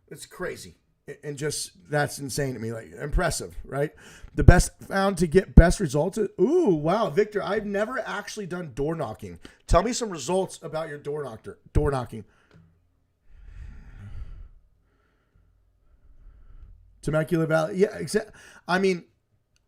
It's crazy. And just, that's insane to me. Like, impressive, right? The best found to get best results. Ooh, wow, Victor, I've never actually done door knocking. Tell me some results about your door knocking. Temecula Valley. Yeah, exactly. I mean,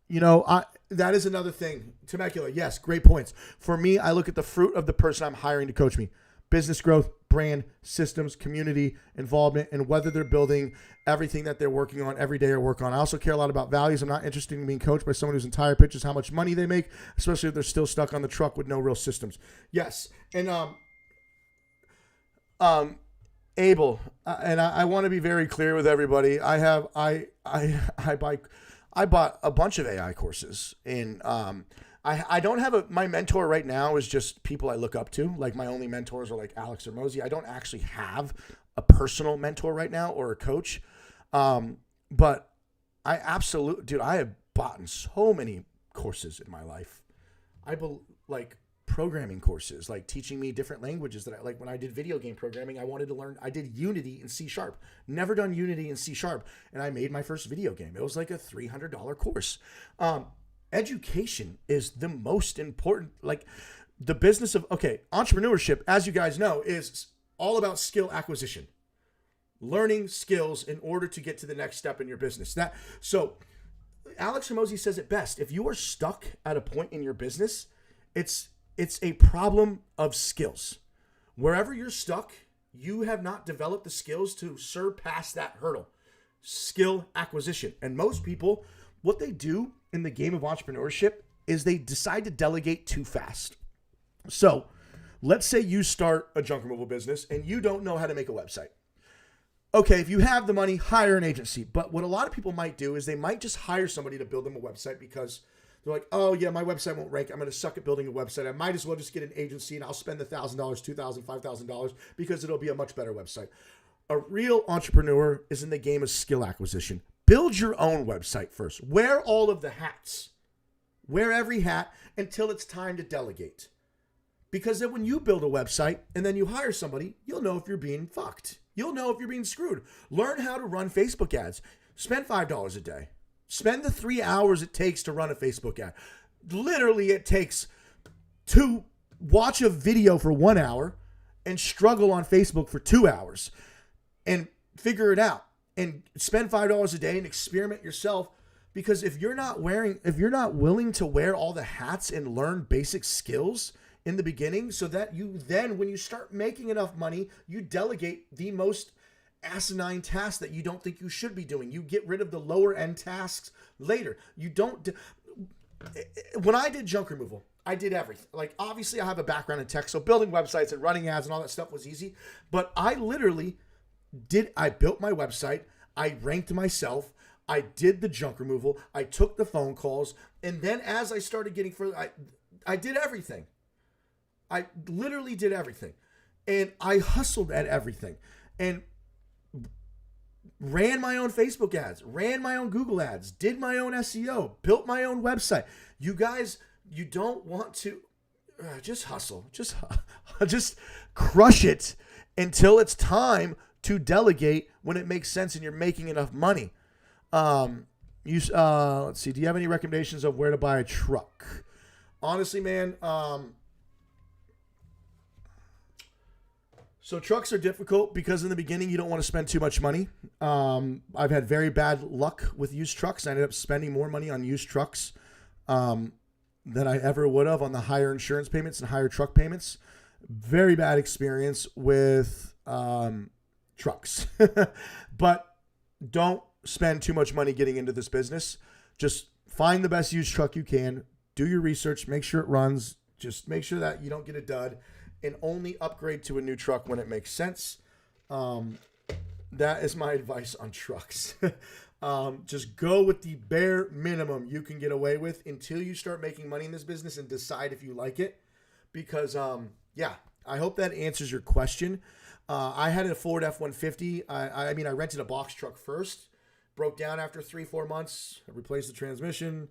that is another thing. Temecula, yes, great points. For me, I look at the fruit of the person I'm hiring to coach me. Business growth, brand, systems, community involvement, and whether they're building everything that they're working on every day or work on. I also care a lot about values. I'm not interested in being coached by someone whose entire pitch is how much money they make, especially if they're still stuck on the truck with no real systems. Yes, and Abel, and I want to be very clear with everybody. I bought a bunch of AI courses, and I don't have my mentor right now is just people I look up to. Like, my only mentors are like Alex or Mosey. I don't actually have a personal mentor right now or a coach. But I have bought so many courses in my life. Like programming courses, like teaching me different languages that I like. When I did video game programming, I wanted to learn, I did Unity in C#, never done Unity in C#. And I made my first video game. It was like a $300 course. Education is the most important, like the business of, entrepreneurship, as you guys know, is all about skill acquisition, learning skills in order to get to the next step in your business. So Alex Hormozi says it best. If you are stuck at a point in your business, it's a problem of skills. Wherever you're stuck, you have not developed the skills to surpass that hurdle. Skill acquisition. And most people, what they do in the game of entrepreneurship is they decide to delegate too fast. So let's say you start a junk removal business and you don't know how to make a website. Okay, if you have the money, hire an agency. But what a lot of people might do is they might just hire somebody to build them a website because they're like, oh yeah, my website won't rank. I'm going to suck at building a website. I might as well just get an agency and I'll spend $1,000, $2,000, $5,000 because it'll be a much better website. A real entrepreneur is in the game of skill acquisition. Build your own website first. Wear all of the hats. Wear every hat until it's time to delegate. Because then when you build a website and then you hire somebody, you'll know if you're being fucked. You'll know if you're being screwed. Learn how to run Facebook ads. Spend $5 a day. Spend the 3 hours it takes to run a Facebook ad. Literally, it takes to watch a video for 1 hour and struggle on Facebook for 2 hours and figure it out. And spend $5 a day and experiment yourself, because if you're not willing to wear all the hats and learn basic skills in the beginning, so that you then, when you start making enough money, you delegate the most asinine tasks that you don't think you should be doing. You get rid of the lower end tasks later. When I did junk removal, I did everything. Like, obviously I have a background in tech, so building websites and running ads and all that stuff was easy, but I built my website, I ranked myself, I did the junk removal, I took the phone calls, and then as I started getting further, I did everything. I literally did everything. And I hustled at everything. And ran my own Facebook ads, ran my own Google ads, did my own SEO, built my own website. You guys, you don't want to just hustle. Just crush it until it's time to delegate when it makes sense and you're making enough money. Let's see. Do you have any recommendations of where to buy a truck? Honestly, man, so trucks are difficult because in the beginning you don't want to spend too much money. I've had very bad luck with used trucks. I ended up spending more money on used trucks than I ever would have on the higher insurance payments and higher truck payments. Very bad experience with trucks. But don't spend too much money getting into this business. Just find the best used truck you can. Do your research. Make sure it runs. Just make sure that you don't get a dud. And only upgrade to a new truck when it makes sense. That is my advice on trucks. Just go with the bare minimum you can get away with until you start making money in this business and decide if you like it. Because, yeah, I hope that answers your question. I had a Ford F-150. I mean, I rented a box truck first, broke down after 3-4 months, I replaced the transmission.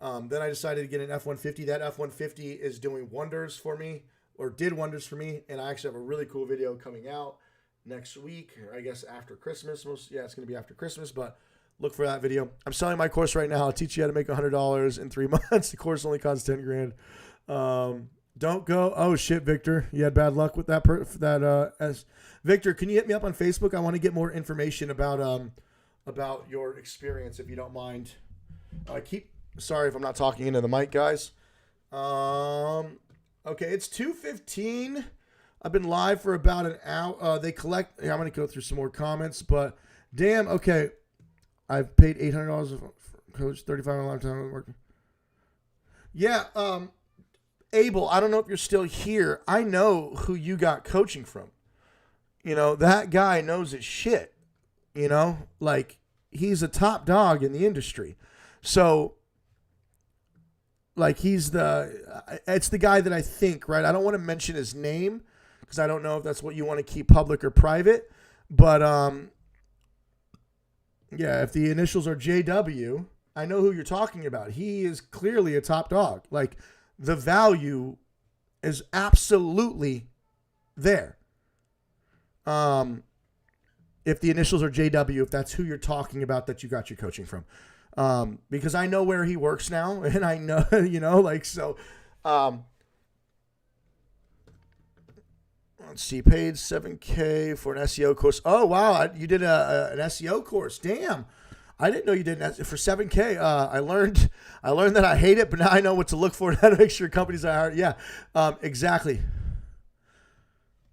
Then I decided to get an F-150. That F-150 is doing wonders for me, or did wonders for me. And I actually have a really cool video coming out next week, or I guess after Christmas. Yeah, it's going to be after Christmas, but look for that video. I'm selling my course right now. I'll teach you how to make $100 in 3 months. The course only costs $10,000. Don't go. Oh shit, Victor, you had bad luck with that. Victor, can you hit me up on Facebook? I want to get more information about your experience, if you don't mind. Sorry if I'm not talking into the mic, guys. Okay, it's 2:15. I've been live for about an hour. I'm going to go through some more comments, but damn, okay. I've paid $800 for coach, $35 a lifetime working. Yeah, Abel, I don't know if you're still here. I know who you got coaching from. You know, that guy knows his shit. You know, like, he's a top dog in the industry. So, like, it's the guy that I think, right? I don't want to mention his name because I don't know if that's what you want to keep public or private. But, yeah, if the initials are JW, I know who you're talking about. He is clearly a top dog. Like, the value is absolutely there. If the initials are JW, if that's who you're talking about that you got your coaching from. Because I know where he works now, and I know, you know, like, so, let's see, paid $7,000 for an SEO course. Oh, wow, you did an SEO course. Damn. I didn't know you did that for $7,000. I learned that I hate it, but now I know what to look for and how to make sure companies I hire. Yeah, exactly.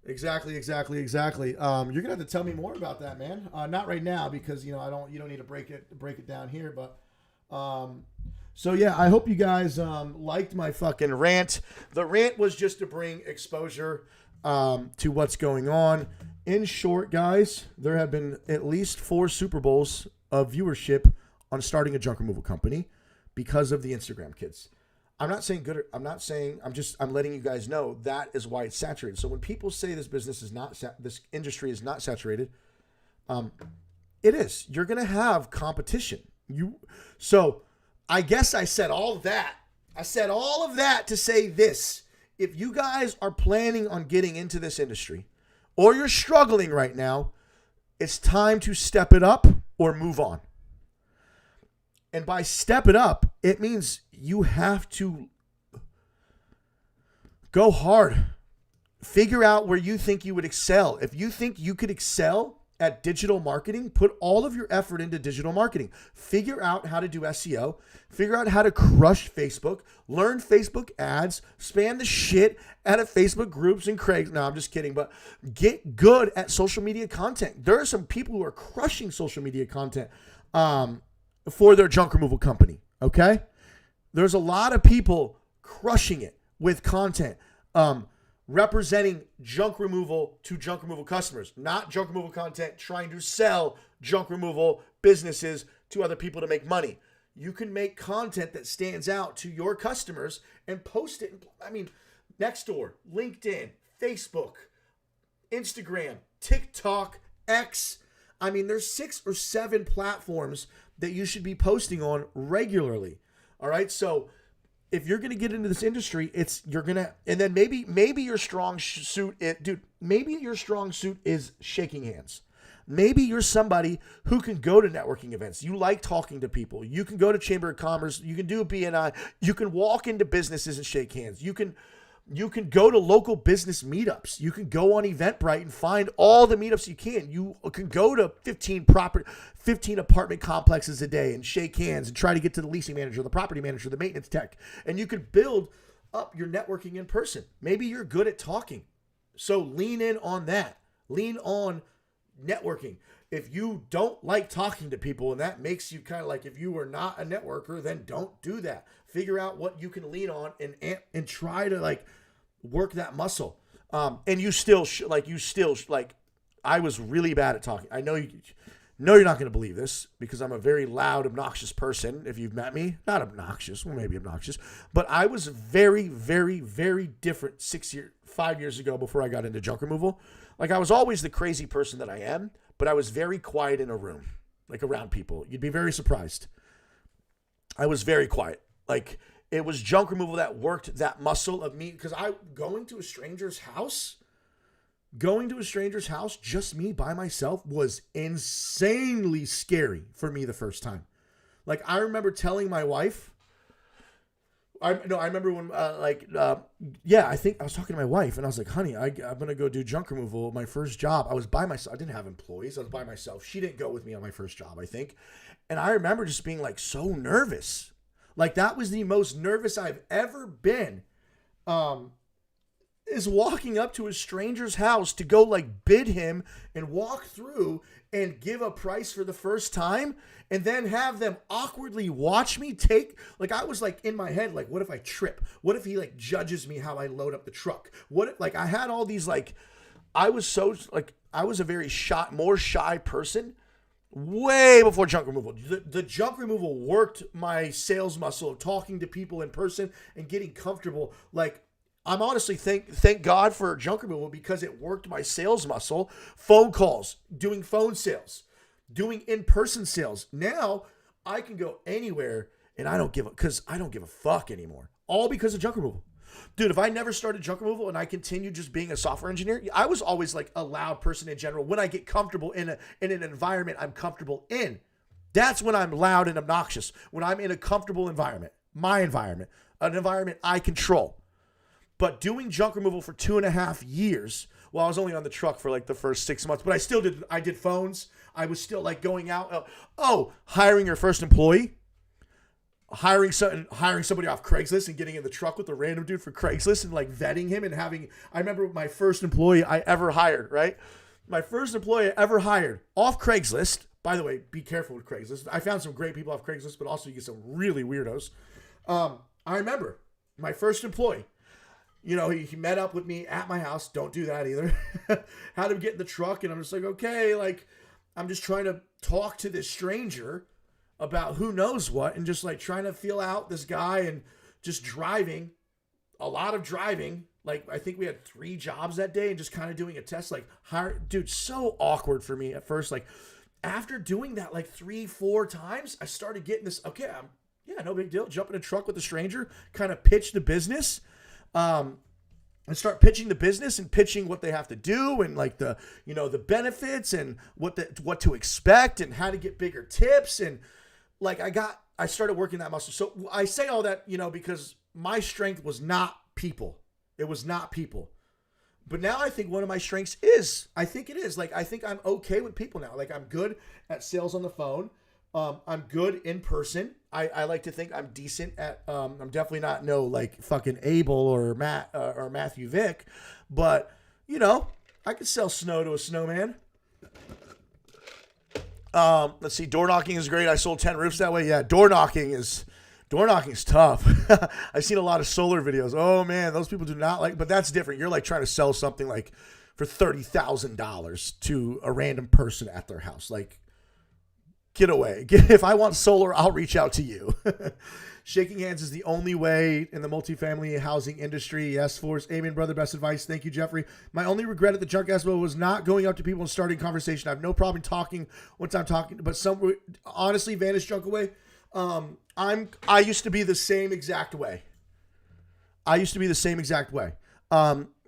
Exactly. You're gonna have to tell me more about that, man. Not right now because you don't need to break it down here. But so yeah, I hope you guys liked my fucking rant. The rant was just to bring exposure to what's going on. In short, guys, there have been at least 4 Super Bowls of viewership on starting a junk removal company because of the Instagram kids. I'm not saying good. I'm letting you guys know that is why it's saturated. So when people say this industry is not saturated, it is. You're going to have competition. So I guess I said all of that. I said all of that to say this. If you guys are planning on getting into this industry or you're struggling right now, it's time to step it up or move on. And by step it up, it means you have to go hard. Figure out where you think you would excel. If you think you could excel at digital marketing, put all of your effort into digital marketing. Figure out how to do SEO. Figure out how to crush Facebook. Learn Facebook ads. Spam the shit out of Facebook groups and Craigslist. No, I'm just kidding. But get good at social media content. There are some people who are crushing social media content for their junk removal company. Okay? There's a lot of people crushing it with content. Representing junk removal to junk removal customers, not junk removal content trying to sell junk removal businesses to other people to make money. You can make content that stands out to your customers and post it. I mean, Nextdoor, LinkedIn, Facebook, Instagram, TikTok, X. I mean, there's 6 or 7 platforms that you should be posting on regularly. All right. So if you're going to get into this industry, and then maybe your strong suit, maybe your strong suit is shaking hands. Maybe you're somebody who can go to networking events. You like talking to people. You can go to Chamber of Commerce. You can do a BNI. You can walk into businesses and shake hands. You can go to local business meetups. You can go on Eventbrite and find all the meetups you can. You can go to 15 apartment complexes a day and shake hands and try to get to the leasing manager, the property manager, the maintenance tech. And you can build up your networking in person. Maybe you're good at talking. So lean in on that. Lean on networking. If you don't like talking to people and that makes you kind of like, if you are not a networker, then don't do that. Figure out what you can lean on and try to like work that muscle. And you still I was really bad at talking. I know you're not going to believe this because I'm a very loud, obnoxious person. If you've met me, not obnoxious, well, maybe obnoxious, but I was very, very, very different 5 years ago before I got into junk removal. Like, I was always the crazy person that I am, but I was very quiet in a room, like around people. You'd be very surprised. I was very quiet. Like, it was junk removal that worked that muscle of me, because going to a stranger's house, just me by myself, was insanely scary for me the first time. Like, I remember telling my wife, I remember when, I think I was talking to my wife, and I was like, honey, I'm going to go do junk removal. My first job, I was by myself. I didn't have employees. I was by myself. She didn't go with me on my first job, I think. And I remember just being like so nervous. Like, that was the most nervous I've ever been. Is walking up to a stranger's house to go like bid him and walk through and give a price for the first time, and then have them awkwardly watch me take, like, I was like in my head, like, what if I trip? What if he like judges me how I load up the truck? What if, like, I had all these, like, I was a very more shy person way before junk removal. The junk removal worked my sales muscle of talking to people in person and getting comfortable. Like, I'm honestly thank God for junk removal, because it worked my sales muscle. Phone calls, doing phone sales, doing in-person sales. Now I can go anywhere and I don't give a fuck anymore. All because of junk removal. Dude, if I never started junk removal and I continued just being a software engineer, I was always like a loud person in general. When I get comfortable in an environment I'm comfortable in, that's when I'm loud and obnoxious. When I'm in a comfortable environment, my environment, an environment I control. But doing junk removal for 2.5 years, well, I was only on the truck for like the first 6 months, but I did phones. I was still like going out. Hiring your first employee, hiring somebody off Craigslist and getting in the truck with a random dude for Craigslist and like vetting him and I remember my first employee I ever hired, right? My first employee I ever hired off Craigslist. By the way, be careful with Craigslist. I found some great people off Craigslist, but also you get some really weirdos. I remember my first employee. You know, he met up with me at my house. Don't do that either. Had him get in the truck, and I'm just like, okay, like, I'm just trying to talk to this stranger about who knows what, and just like trying to feel out this guy, and just driving, a lot of driving. Like, I think we had 3 jobs that day, and just kind of doing a test. Like, dude, so awkward for me at first. Like, after doing that like 3-4 times, I started getting this. Okay, no big deal. Jump in a truck with a stranger, kind of pitch the business. And start pitching the business and pitching what they have to do, and like the benefits and what to expect and how to get bigger tips. And like, I started working that muscle. So I say all that, because my strength was not people. It was not people. But now I think one of my strengths is, I think I'm okay with people now. Like, I'm good at sales on the phone. I'm good in person. I like to think I'm decent at, I'm definitely not like fucking Abel or Matt or Matthew Vick, but I could sell snow to a snowman. Let's see. Door knocking is great. I sold 10 roofs that way. Yeah. Door knocking is tough. I've seen a lot of solar videos. Oh man, those people do not like, but that's different. You're like trying to sell something like for $30,000 to a random person at their house. Like, get away. If I want solar, I'll reach out to you. Shaking hands is the only way in the multifamily housing industry. Yes, Force. Amen, brother. Best advice. Thank you, Jeffrey. My only regret at the Junk Expo was not going up to people and starting conversation. I have no problem talking once I'm talking, but honestly, Vanish Junk Away, I used to be the same exact way.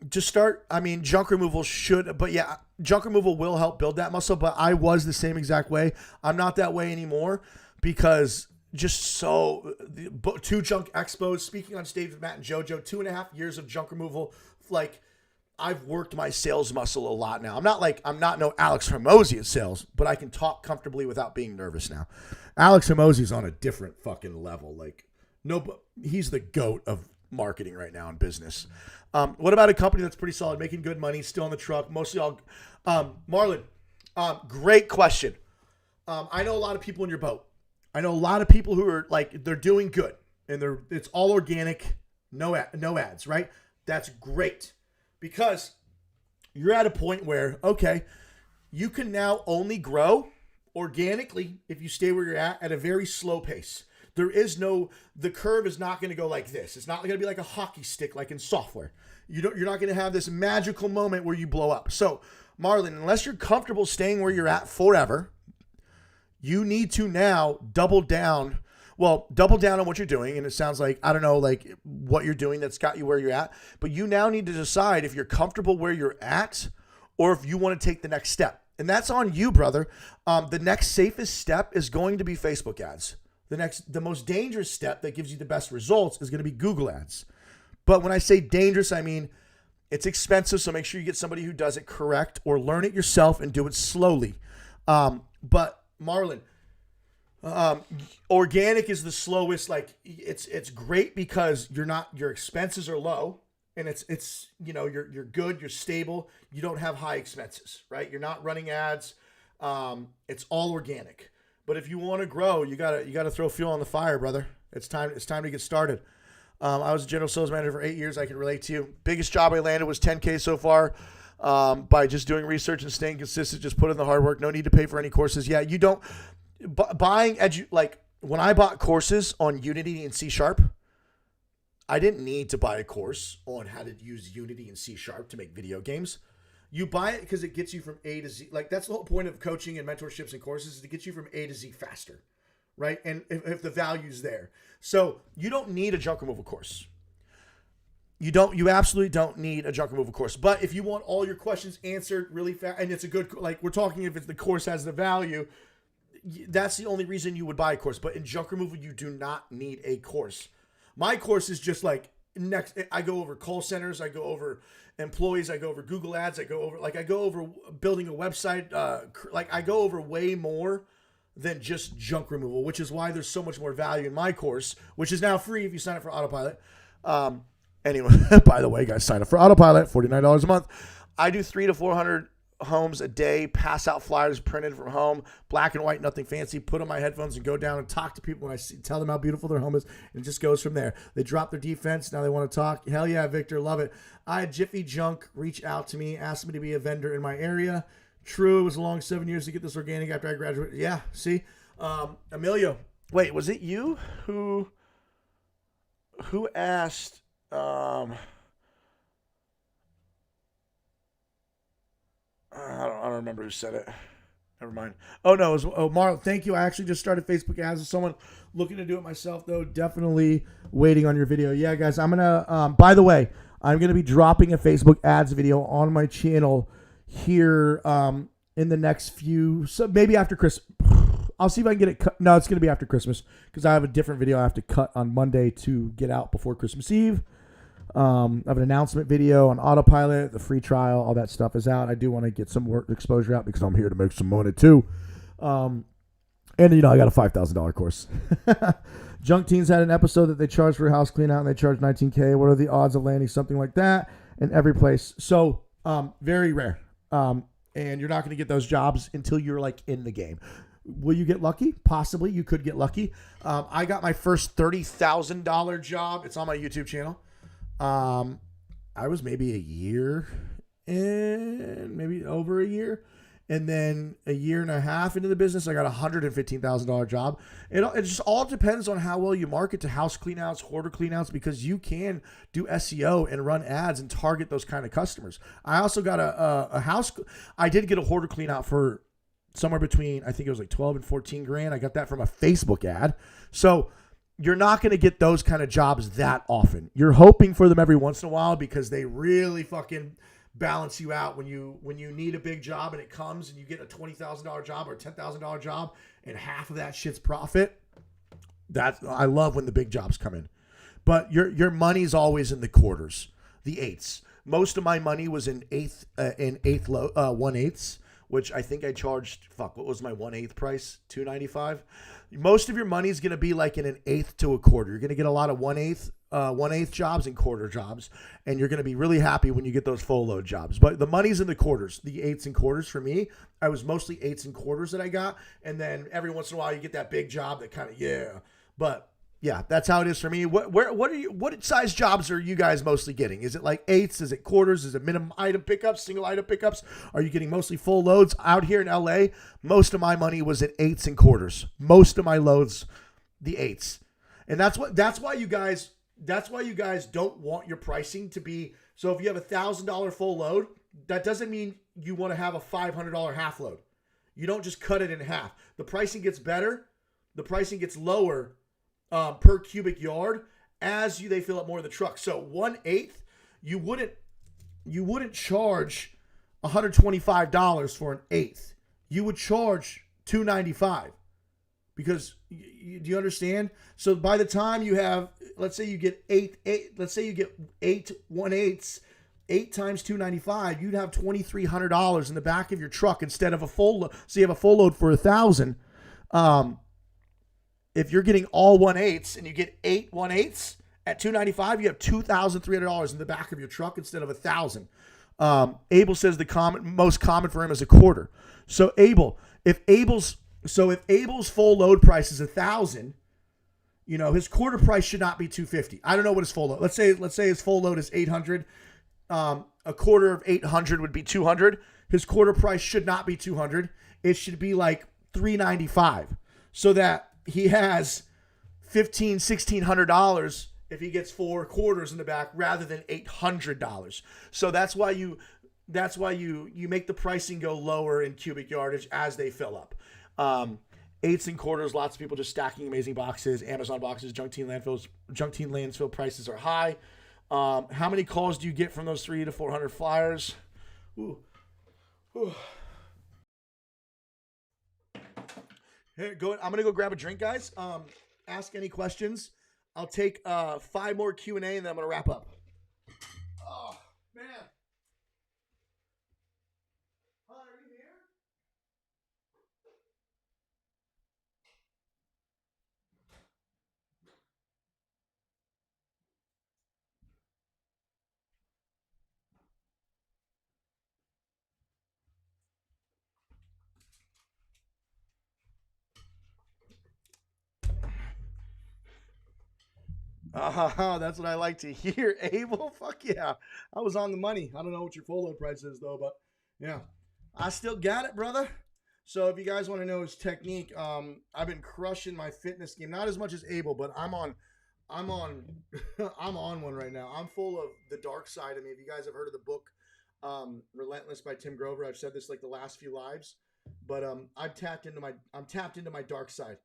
Just start, junk removal junk removal will help build that muscle, but I was the same exact way. I'm not that way anymore because 2 junk expos, speaking on stage with Matt and JoJo, 2.5 years of junk removal. Like, I've worked my sales muscle a lot now. I'm not no Alex Hormozy at sales, but I can talk comfortably without being nervous now. Alex Hormozy's on a different fucking level. Like, he's the GOAT of marketing right now in business. What about a company that's pretty solid, making good money, still on the truck, mostly all... Marlon, great question. I know a lot of people in your boat. I know a lot of people who are like, they're doing good, and it's all organic, no ads, right? That's great, because you're at a point where, okay, You can now only grow organically if you stay where you're at a very slow pace. The curve is not going to go like this. It's not going to be like a hockey stick like in software. You're not going to have this magical moment where you blow up. So, Marlon, unless you're comfortable staying where you're at forever, you need to now double down on what you're doing. And it sounds like, I don't know, like what you're doing that's got you where you're at. But you now need to decide if you're comfortable where you're at or if you want to take the next step. And that's on you, brother. The next safest step is going to be Facebook ads. The most dangerous step that gives you the best results is going to be Google ads. But when I say dangerous, I mean it's expensive, so make sure you get somebody who does it correct or learn it yourself and do it slowly. But Marlon, organic is the slowest. Like it's great because your expenses are low and it's you're good, you're stable, you don't have high expenses, right? You're not running ads. It's all organic. But if you want to grow, you gotta throw fuel on the fire, brother. It's time to get started. I was a general sales manager for 8 years. I can relate to you. Biggest job I landed was $10K so far by just doing research and staying consistent. Just put in the hard work. No need to pay for any courses. Yeah, you don't. Like when I bought courses on Unity and C#, I didn't need to buy a course on how to use Unity and C# to make video games. You buy it because it gets you from A to Z. Like that's the whole point of coaching and mentorships and courses is to get you from A to Z faster, right? And if the value's there. So you don't need a junk removal course. You absolutely don't need a junk removal course. But if you want all your questions answered really fast, and it's a good, like we're talking if the course has the value, that's the only reason you would buy a course. But in junk removal, you do not need a course. My course is just like I go over call centers, I go over employees, I go over Google ads, I go over building a website, I go over way more than just junk removal, which is why there's so much more value in my course, which is now free if you sign up for Autopilot. Anyway, by the way, guys, sign up for Autopilot, $49 a month. I do 300 to 400 homes a day, pass out flyers printed from home, black and white, nothing fancy, put on my headphones and go down and talk to people when tell them how beautiful their home is, and it just goes from there. They drop their defense, now they want to talk. Hell yeah, Victor, love it. I had Jiffy Junk reach out to me, asked me to be a vendor in my area. True, it was a long 7 years to get this organic after I graduated. Yeah, see? Emilio, wait, was it you who asked I don't remember who said it. Never mind. Oh, no. It was Marl. Thank you. I actually just started Facebook ads with someone looking to do it myself, though. Definitely waiting on your video. Yeah, guys, I'm going to, by the way, I'm going to be dropping a Facebook ads video on my channel here in the next so maybe after Christmas. I'll see if I can get it cut. No, it's going to be after Christmas because I have a different video I have to cut on Monday to get out before Christmas Eve. I have an announcement video on Autopilot, the free trial, all that stuff is out. I do want to get some work exposure out because I'm here to make some money too. And I got a $5,000 course. Junk Teens had an episode that they charged for a house clean out and they charged $19K. What are the odds of landing something like that in every place? So, very rare. And you're not going to get those jobs until you're like in the game. Will you get lucky? Possibly. You could get lucky. I got my first $30,000 job. It's on my YouTube channel. I was maybe a year and maybe over a year. And then a year and a half into the business, I got a $115,000 job. It just all depends on how well you market to house cleanouts, hoarder cleanouts, because you can do SEO and run ads and target those kind of customers. I also got a house. I did get a hoarder cleanout for somewhere between, I think it was like 12 and 14 grand. I got that from a Facebook ad. So you're not going to get those kind of jobs that often. You're hoping for them every once in a while because they really fucking balance you out when you need a big job and it comes and you get a $20,000 job or a $10,000 job and half of that shit's profit. I love when the big jobs come in. But your money's always in the quarters, the eighths. Most of my money was in 1/8, which I think I charged, what was my 1/8 price? $2.95. Most of your money is going to be like in an eighth to a quarter. You're going to get a lot of 1/8 jobs and quarter jobs, and you're going to be really happy when you get those full load jobs. But the money's in the quarters, the eighths and quarters. For me, I was mostly eighths and quarters that I got, and then every once in a while you get that big job that kind of, yeah. But Yeah, that's how it is for me. What size jobs are you guys mostly getting? Is it like eighths? Is it quarters? Is it minimum item pickups, single item pickups? Are you getting mostly full loads? Out here in LA, most of my money was at eighths and quarters. Most of my loads, the eighths. And that's why you guys don't want your pricing to be, so if you have $1,000 full load, that doesn't mean you want to have a $500 half load. You don't just cut it in half. The pricing gets better. The pricing gets lower per cubic yard as they fill up more of the truck. So 1/8, you wouldn't charge $125 for an eighth. You would charge $295 because do you understand? So by the time you have, let's say you get eight 1/8s, 8 times $295, you'd have $2,300 in the back of your truck instead of a full load. So you have a full load for $1,000. If you're getting all 1/8s and you get 8 1/8s at $295, you have $2,300 in the back of your truck instead of $1,000. Abel says the most common for him is a quarter. So if Abel's full load price is $1,000, his quarter price should not be $250. I don't know what his full load. Let's say his full load is $800. A quarter of $800 would be $200. His quarter price should not be $200. It should be like $395, so that he has $1,500, $1,600 if he gets 4 quarters in the back rather than $800. So that's why you make the pricing go lower in cubic yardage as they fill up. Eighths and quarters, lots of people just stacking amazing boxes, Amazon boxes, junk teen landfill prices are high. How many calls do you get from those 300 to 400 flyers? Ooh. Here, I'm gonna go grab a drink, guys. Ask any questions. I'll take 5 more Q&A and then I'm gonna wrap up. Oh man. Are you here? That's what I like to hear, Abel. Fuck yeah. I was on the money. I don't know what your full load price is, though, but yeah. I still got it, brother. So if you guys want to know his technique, I've been crushing my fitness game. Not as much as Abel, but I'm on I'm on one right now. I'm full of the dark side of me. If you guys have heard of the book Relentless by Tim Grover, I've said this like the last few lives, but I'm tapped into my dark side.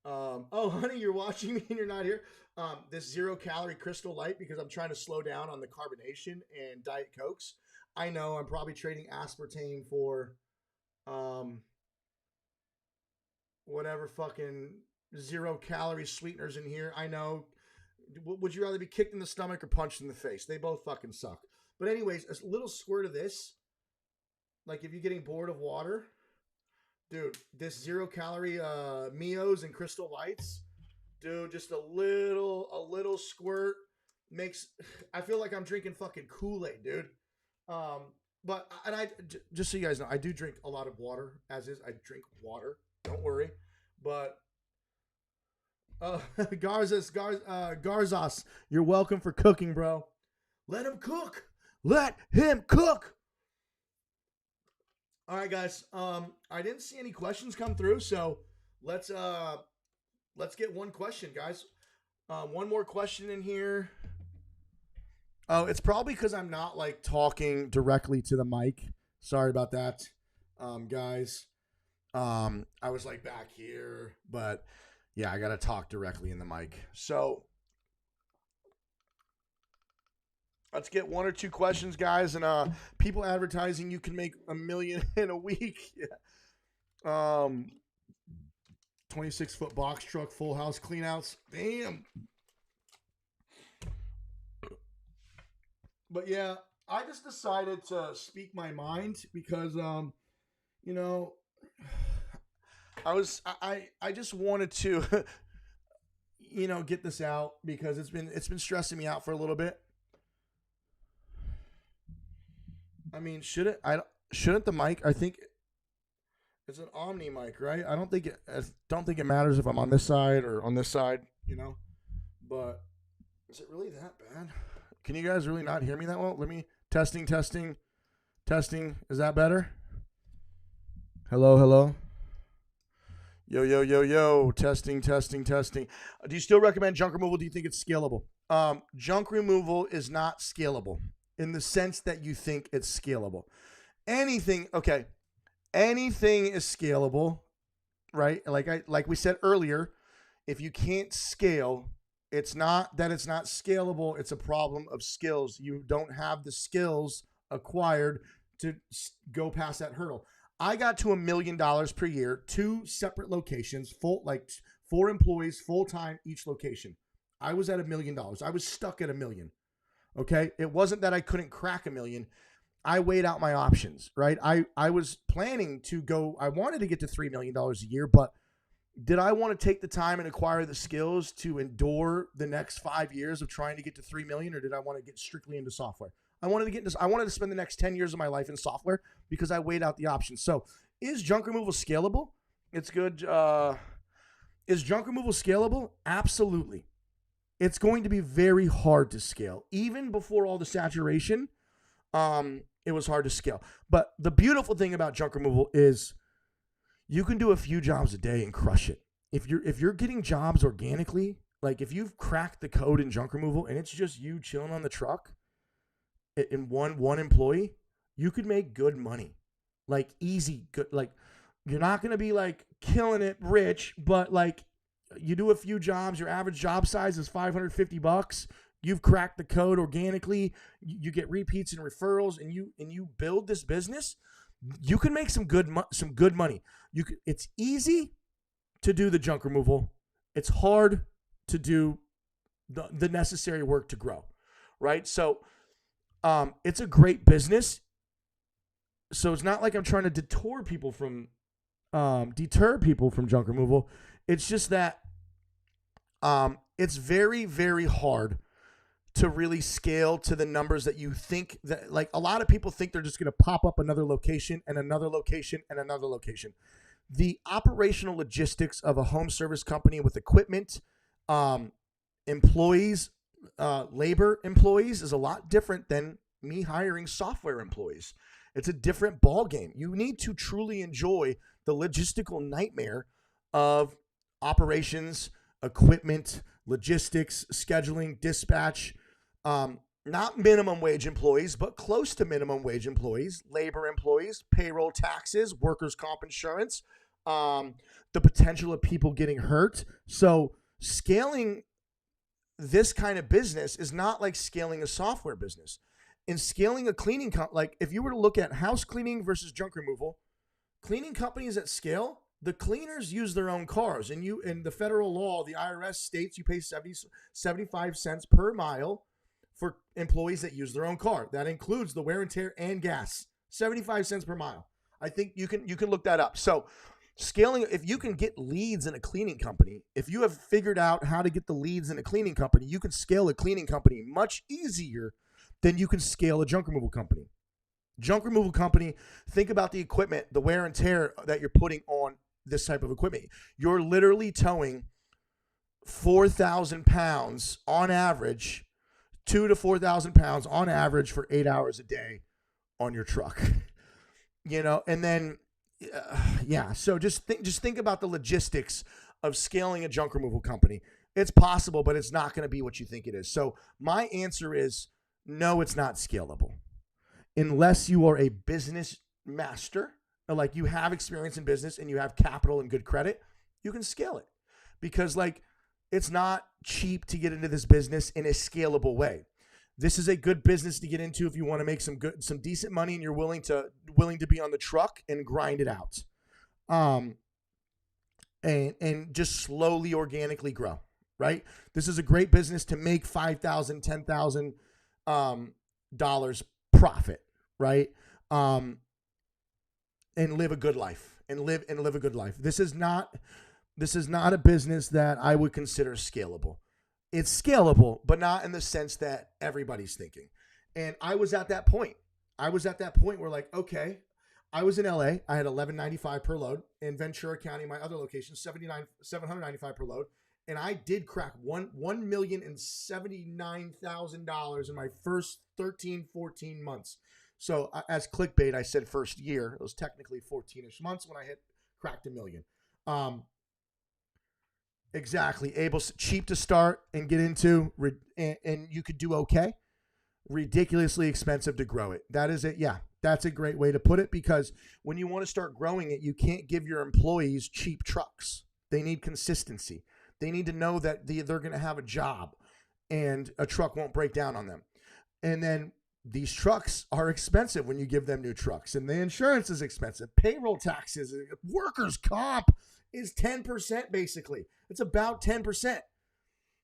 Oh, honey, you're watching me and you're not here. This 0-calorie Crystal Light, because I'm trying to slow down on the carbonation and Diet Cokes. I know I'm probably trading aspartame for whatever fucking 0-calorie sweeteners in here. I know. Would you rather be kicked in the stomach or punched in the face? They both fucking suck. But anyways, a little squirt of this, like if you're getting bored of water, dude, this 0-calorie Mios and Crystal Lights, dude, just a little squirt makes, I feel like I'm drinking fucking Kool-Aid, dude. But I just so you guys know, I do drink a lot of water. As is, I drink water. Don't worry. But Garzas, you're welcome for cooking, bro. Let him cook. Let him cook. All right, guys. I didn't see any questions come through, so let's get one question, guys. One more question in here. Oh, it's probably because I'm not like talking directly to the mic. Sorry about that, guys. I was like back here, but yeah, I gotta talk directly in the mic. So let's get one or two questions, guys. And people advertising you can make $1 million in a week. Yeah. 26-foot box truck, full house cleanouts. Damn. But yeah, I just decided to speak my mind because, you know, I just wanted to, you know, get this out because it's been stressing me out for a little bit. I mean, shouldn't the mic? I think it's an Omni mic, right? I don't think it matters if I'm on this side or on this side. you know. But is it really that bad? Can you guys really not hear me that well? Let me testing. Is that better? Hello. Yo. Testing. Do you still recommend junk removal? Do you think it's scalable? Junk removal is not scalable in the sense that you think it's scalable. Anything is scalable, right? Like we said earlier, if you can't scale, it's not that it's not scalable. It's a problem of skills. You don't have the skills acquired to go past that hurdle. I got to $1 million per year, 2 separate locations, 4 employees, full time each location. I was at $1 million. I was stuck at $1 million. Okay. It wasn't that I couldn't crack $1 million. I weighed out my options, right? I was planning to go, I wanted to get to $3 million a year, but did I want to take the time and acquire the skills to endure the next 5 years of trying to get to 3 million, or did I want to get strictly into software? I wanted to spend the next 10 years of my life in software because I weighed out the options. So is junk removal scalable? It's good. Is junk removal scalable? Absolutely. It's going to be very hard to scale. Even before all the saturation, it was hard to scale. But the beautiful thing about junk removal is you can do a few jobs a day and crush it. If you're getting jobs organically, like if you've cracked the code in junk removal and it's just you chilling on the truck in one employee, you could make good money. Like easy good, like you're not going to be like killing it rich, but like you do a few jobs, your average job size is $550. You've cracked the code organically, you get repeats and referrals, and you build this business. You can make some good money. It's easy to do the junk removal. It's hard to do the necessary work to grow, right? So it's a great business. So it's not like I'm trying to deter people from junk removal. It's just that it's very, very hard to really scale to the numbers that you think that, like a lot of people think they're just going to pop up another location and another location and another location. The operational logistics of a home service company with equipment, employees, labor employees is a lot different than me hiring software employees. It's a different ball game. You need to truly enjoy the logistical nightmare of operations, equipment, logistics, scheduling, dispatch, not minimum wage employees, but close to minimum wage employees, labor employees, payroll taxes, workers' comp insurance, the potential of people getting hurt. So scaling this kind of business is not like scaling a software business. In scaling a cleaning company, like if you were to look at house cleaning versus junk removal, cleaning companies at scale, the cleaners use their own cars, and in the federal law, the IRS states you pay 75 cents per mile for employees that use their own car. That includes the wear and tear and gas. 75 cents per mile. I think you can look that up. So scaling, if you can get leads in a cleaning company, if you have figured out how to get the leads in a cleaning company, you can scale a cleaning company much easier than you can scale a junk removal company. Junk removal company, think about the equipment, the wear and tear that you're putting on this type of equipment. You're literally towing 4,000 pounds on average, 2,000 to 4,000 pounds on average for 8 hours a day on your truck. And then, so just think about the logistics of scaling a junk removal company. It's possible, but it's not going to be what you think it is. So my answer is no, it's not scalable. Unless you are a business master, like you have experience in business and you have capital and good credit, you can scale it. Because it's not cheap to get into this business in a scalable way. This is a good business to get into if you want to make some decent money and you're willing to be on the truck and grind it out. And just slowly organically grow, right? This is a great business to make $5,000, $10,000 profit, right? And live a good life and live a good life. This is not a business that I would consider scalable. It's scalable, but not in the sense that everybody's thinking. And I was at that point. Where like, okay, I was in LA. I had $11.95 per load. In Ventura County, my other location, $795 per load. And I did crack $1,079,000 in my first 13, 14 months. So as clickbait, I said first year. It was technically 14-ish months when I cracked $1 million. Exactly. Cheap to start and get into, and you could do okay. Ridiculously expensive to grow it. That is it. Yeah, that's a great way to put it, because when you want to start growing it, you can't give your employees cheap trucks. They need consistency. They need to know that they're going to have a job and a truck won't break down on them. And then these trucks are expensive when you give them new trucks, and the insurance is expensive. Payroll taxes, workers' comp is 10% basically. It's about 10%.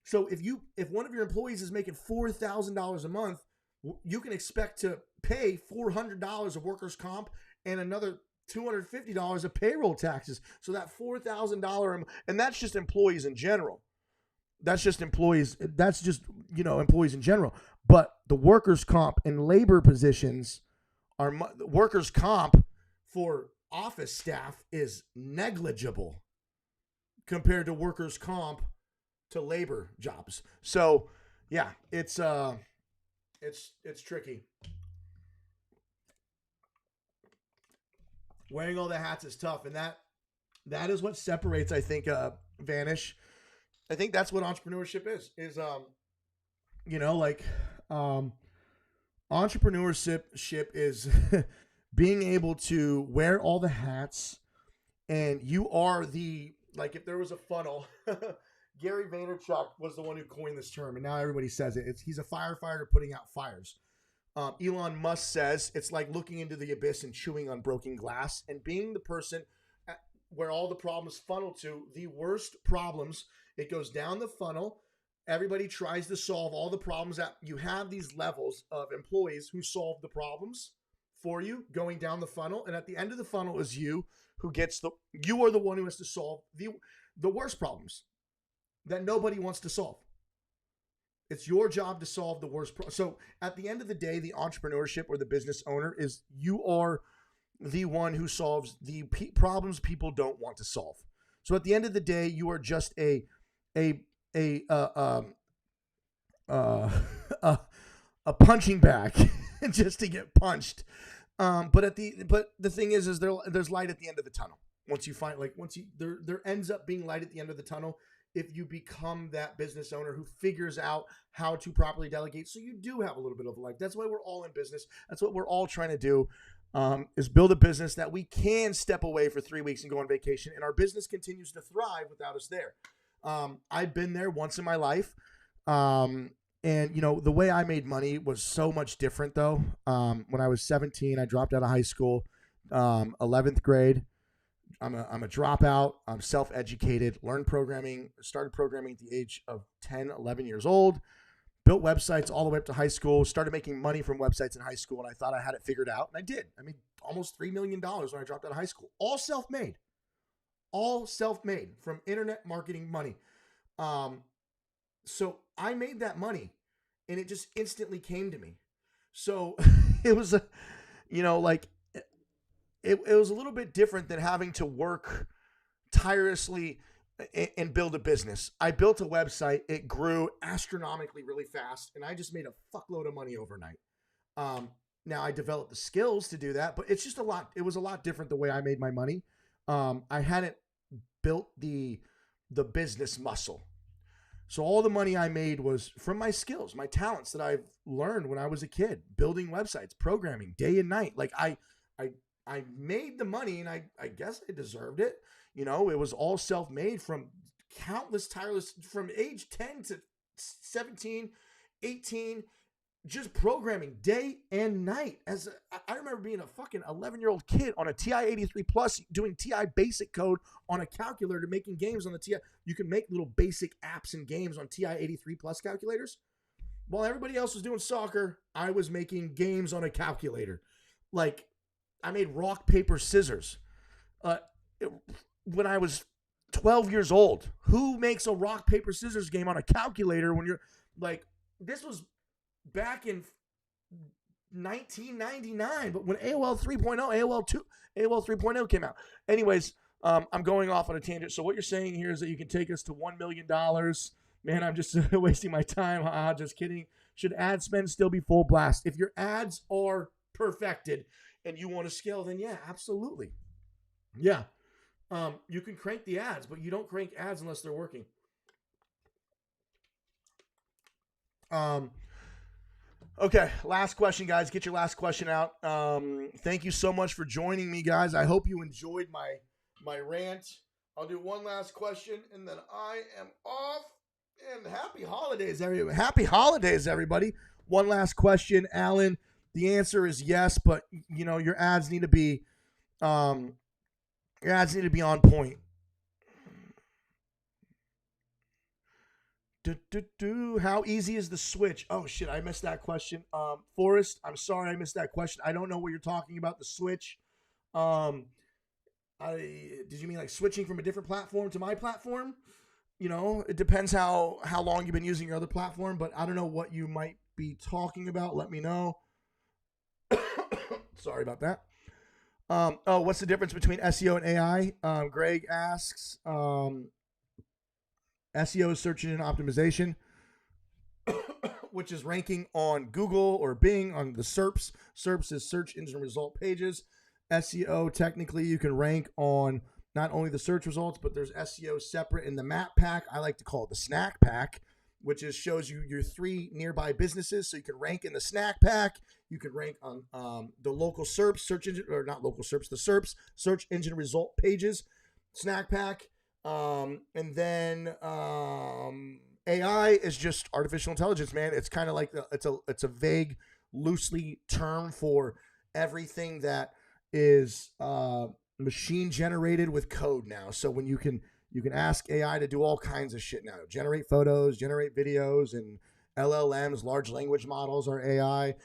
So if one of your employees is making $4,000 a month, you can expect to pay $400 of workers' comp and another $250 of payroll taxes. So that $4,000, and that's just employees in general. That's just employees. That's just, employees in general. But the workers' comp and labor positions workers' comp for office staff is negligible compared to workers' comp to labor jobs. So yeah, it's tricky. Wearing all the hats is tough, and that is what separates, I think, Vanish. I think that's what entrepreneurship is entrepreneurship is being able to wear all the hats, and you are if there was a funnel, Gary Vaynerchuk was the one who coined this term, and now everybody says it. He's a firefighter putting out fires. Elon Musk says it's like looking into the abyss and chewing on broken glass, and being the person where all the problems funnel to the worst problems. It goes down the funnel. Everybody tries to solve all the problems. That you have these levels of employees who solve the problems for you going down the funnel, and at the end of the funnel is you you are the one who has to solve the worst problems that nobody wants to solve. It's your job to solve the worst problem. So at the end of the day, the entrepreneurship or the business owner is you are the one who solves the problems people don't want to solve. So at the end of the day, you are just a punching bag just to get punched. But the thing is there's light at the end of the tunnel. There ends up being light at the end of the tunnel if you become that business owner who figures out how to properly delegate. So you do have a little bit of life. That's why we're all in business. That's what we're all trying to do, is build a business that we can step away for 3 weeks and go on vacation, and our business continues to thrive without us there. I've been there once in my life. And the way I made money was so much different though. When I was 17, I dropped out of high school, 11th grade. I'm a dropout. I'm self-educated, learned programming, started programming at the age of 10, 11 years old, built websites all the way up to high school, started making money from websites in high school, and I thought I had it figured out, and I did. I made almost $3 million when I dropped out of high school. All self-made from internet marketing money. So I made that money, and it just instantly came to me. So it was it was a little bit different than having to work tirelessly and build a business. I built a website. It grew astronomically really fast, and I just made a fuckload of money overnight. Now I developed the skills to do that, but it's just it was a lot different the way I made my money. I hadn't built the business muscle. So all the money I made was from my skills, my talents that I've learned when I was a kid, building websites, programming day and night. Like I made the money, and I guess I deserved it. It was all self-made from countless from age 10 to 17, 18, just programming day and night. I remember being a fucking 11-year-old kid on a TI-83 Plus doing TI basic code on a calculator, making games on the TI. You can make little basic apps and games on TI-83 Plus calculators. While everybody else was doing soccer, I was making games on a calculator. I made rock, paper, scissors. When I was 12 years old, who makes a rock, paper, scissors game on a calculator when you're this was back in 1999, but when AOL 3.0 came out. Anyways, I'm going off on a tangent. So what you're saying here is that you can take us to $1 million. Man, I'm just wasting my time. Just kidding. Should ad spend still be full blast? If your ads are perfected and you want to scale, then yeah, absolutely. Yeah. You can crank the ads, but you don't crank ads unless they're working. Okay, last question, guys. Get your last question out. Thank you so much for joining me, guys. I hope you enjoyed my rant. I'll do one last question, and then I am off. And happy holidays, everybody. Happy holidays, everybody. One last question, Alan. The answer is yes, but you know your ads need to be on point. How easy is the switch? Oh shit, I missed that question. Forrest, I'm sorry I missed that question. I don't know what you're talking about. The switch. Did you mean like switching from a different platform to my platform? You know, it depends how long you've been using your other platform, but I don't know what you might be talking about. Let me know. Sorry about that. What's the difference between SEO and AI? Greg asks. SEO is search engine optimization, which is ranking on Google or Bing on the SERPs. SERPs is search engine result pages. SEO, technically, you can rank on not only the search results, but there's SEO separate in the map pack. I like to call it the snack pack, which is shows you your 3 nearby businesses. So you can rank in the snack pack. You can rank on the local SERPs, search engine, or not local SERPs, the SERPs, search engine result pages, snack pack. And then AI is just artificial intelligence, man. It's kind of like it's a vague, loosely term for everything that is machine generated with code now. So when you can ask AI to do all kinds of shit now, generate photos, generate videos, and LLMs, large language models, are AI.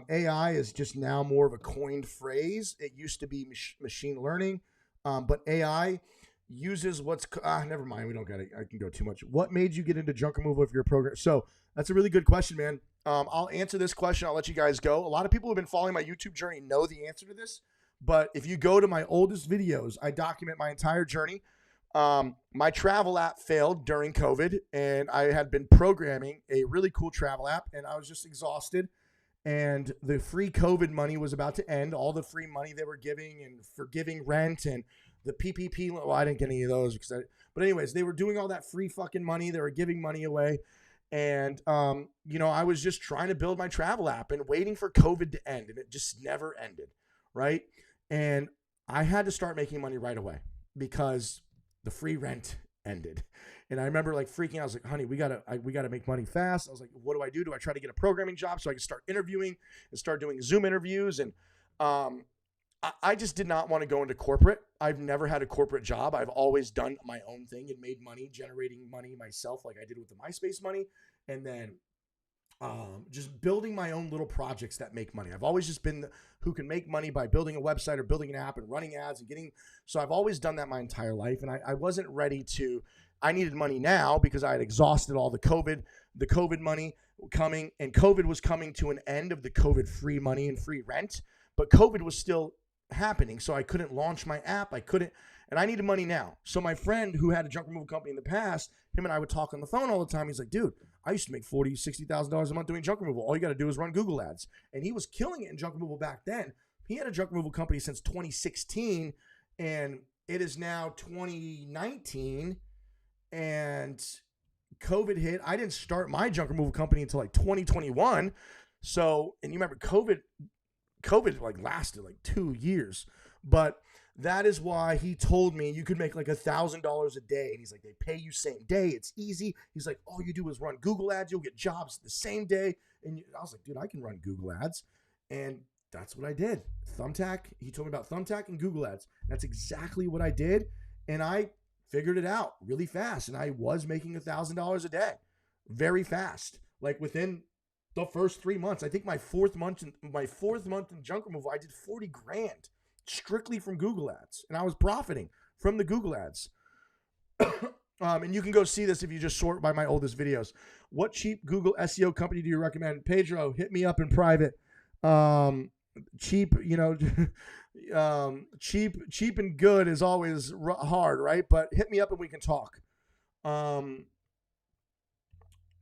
AI is just now more of a coined phrase. It used to be machine learning, but AI uses never mind. We don't got it. I can go too much. What made you get into junk removal if you're a programmer? So that's a really good question, man. I'll answer this question. I'll let you guys go. A lot of people who have been following my YouTube journey know the answer to this. But if you go to my oldest videos, I document my entire journey. My travel app failed during COVID, and I had been programming a really cool travel app, and I was just exhausted. And the free COVID money was about to end. All the free money they were giving and forgiving rent and the PPP. Well, I didn't get any of those but anyways, they were doing all that free fucking money. They were giving money away. And, I was just trying to build my travel app and waiting for COVID to end, and it just never ended. Right. And I had to start making money right away because the free rent ended. And I remember like freaking out. I was like, honey, we gotta make money fast. I was like, what do I do? Do I try to get a programming job so I can start interviewing and start doing Zoom interviews? And I just did not want to go into corporate. I've never had a corporate job. I've always done my own thing and made money, generating money myself, like I did with the MySpace money. And then just building my own little projects that make money. I've always just been who can make money by building a website or building an app and running ads and so I've always done that my entire life. And I wasn't ready I needed money now because I had exhausted all the COVID money coming, and COVID was coming to an end of the COVID free money and free rent, but COVID was still happening. So I couldn't launch my app. And I needed money now. So my friend who had a junk removal company in the past, him and I would talk on the phone all the time. He's like, dude, I used to make $40,000, $60,000 a month doing junk removal. All you got to do is run Google ads. And he was killing it in junk removal back then. He had a junk removal company since 2016, and it is now 2019, and COVID hit. I didn't start my junk removal company until like 2021. So, and you remember COVID like lasted like 2 years, but that is why he told me you could make like $1,000 a day. And he's like, they pay you same day. It's easy. He's like, all you do is run Google ads. You'll get jobs the same day. And I was like, dude, I can run Google ads. And that's what I did. Thumbtack. He told me about Thumbtack and Google ads. That's exactly what I did. And I figured it out really fast. And I was making $1,000 a day very fast. Like within the first 3 months, I think my fourth month in junk removal, I did 40 grand strictly from Google ads. And I was profiting from the Google ads. And you can go see this if you just sort by my oldest videos. What cheap Google SEO company do you recommend? Pedro, hit me up in private. cheap, cheap and good is always hard, right? But hit me up and we can talk.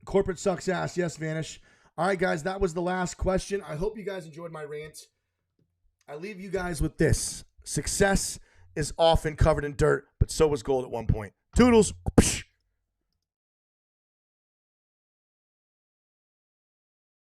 Corporate sucks ass. Yes, Vanish. All right, guys, that was the last question. I hope you guys enjoyed my rant. I leave you guys with this. Success is often covered in dirt, but so was gold at one point. Toodles.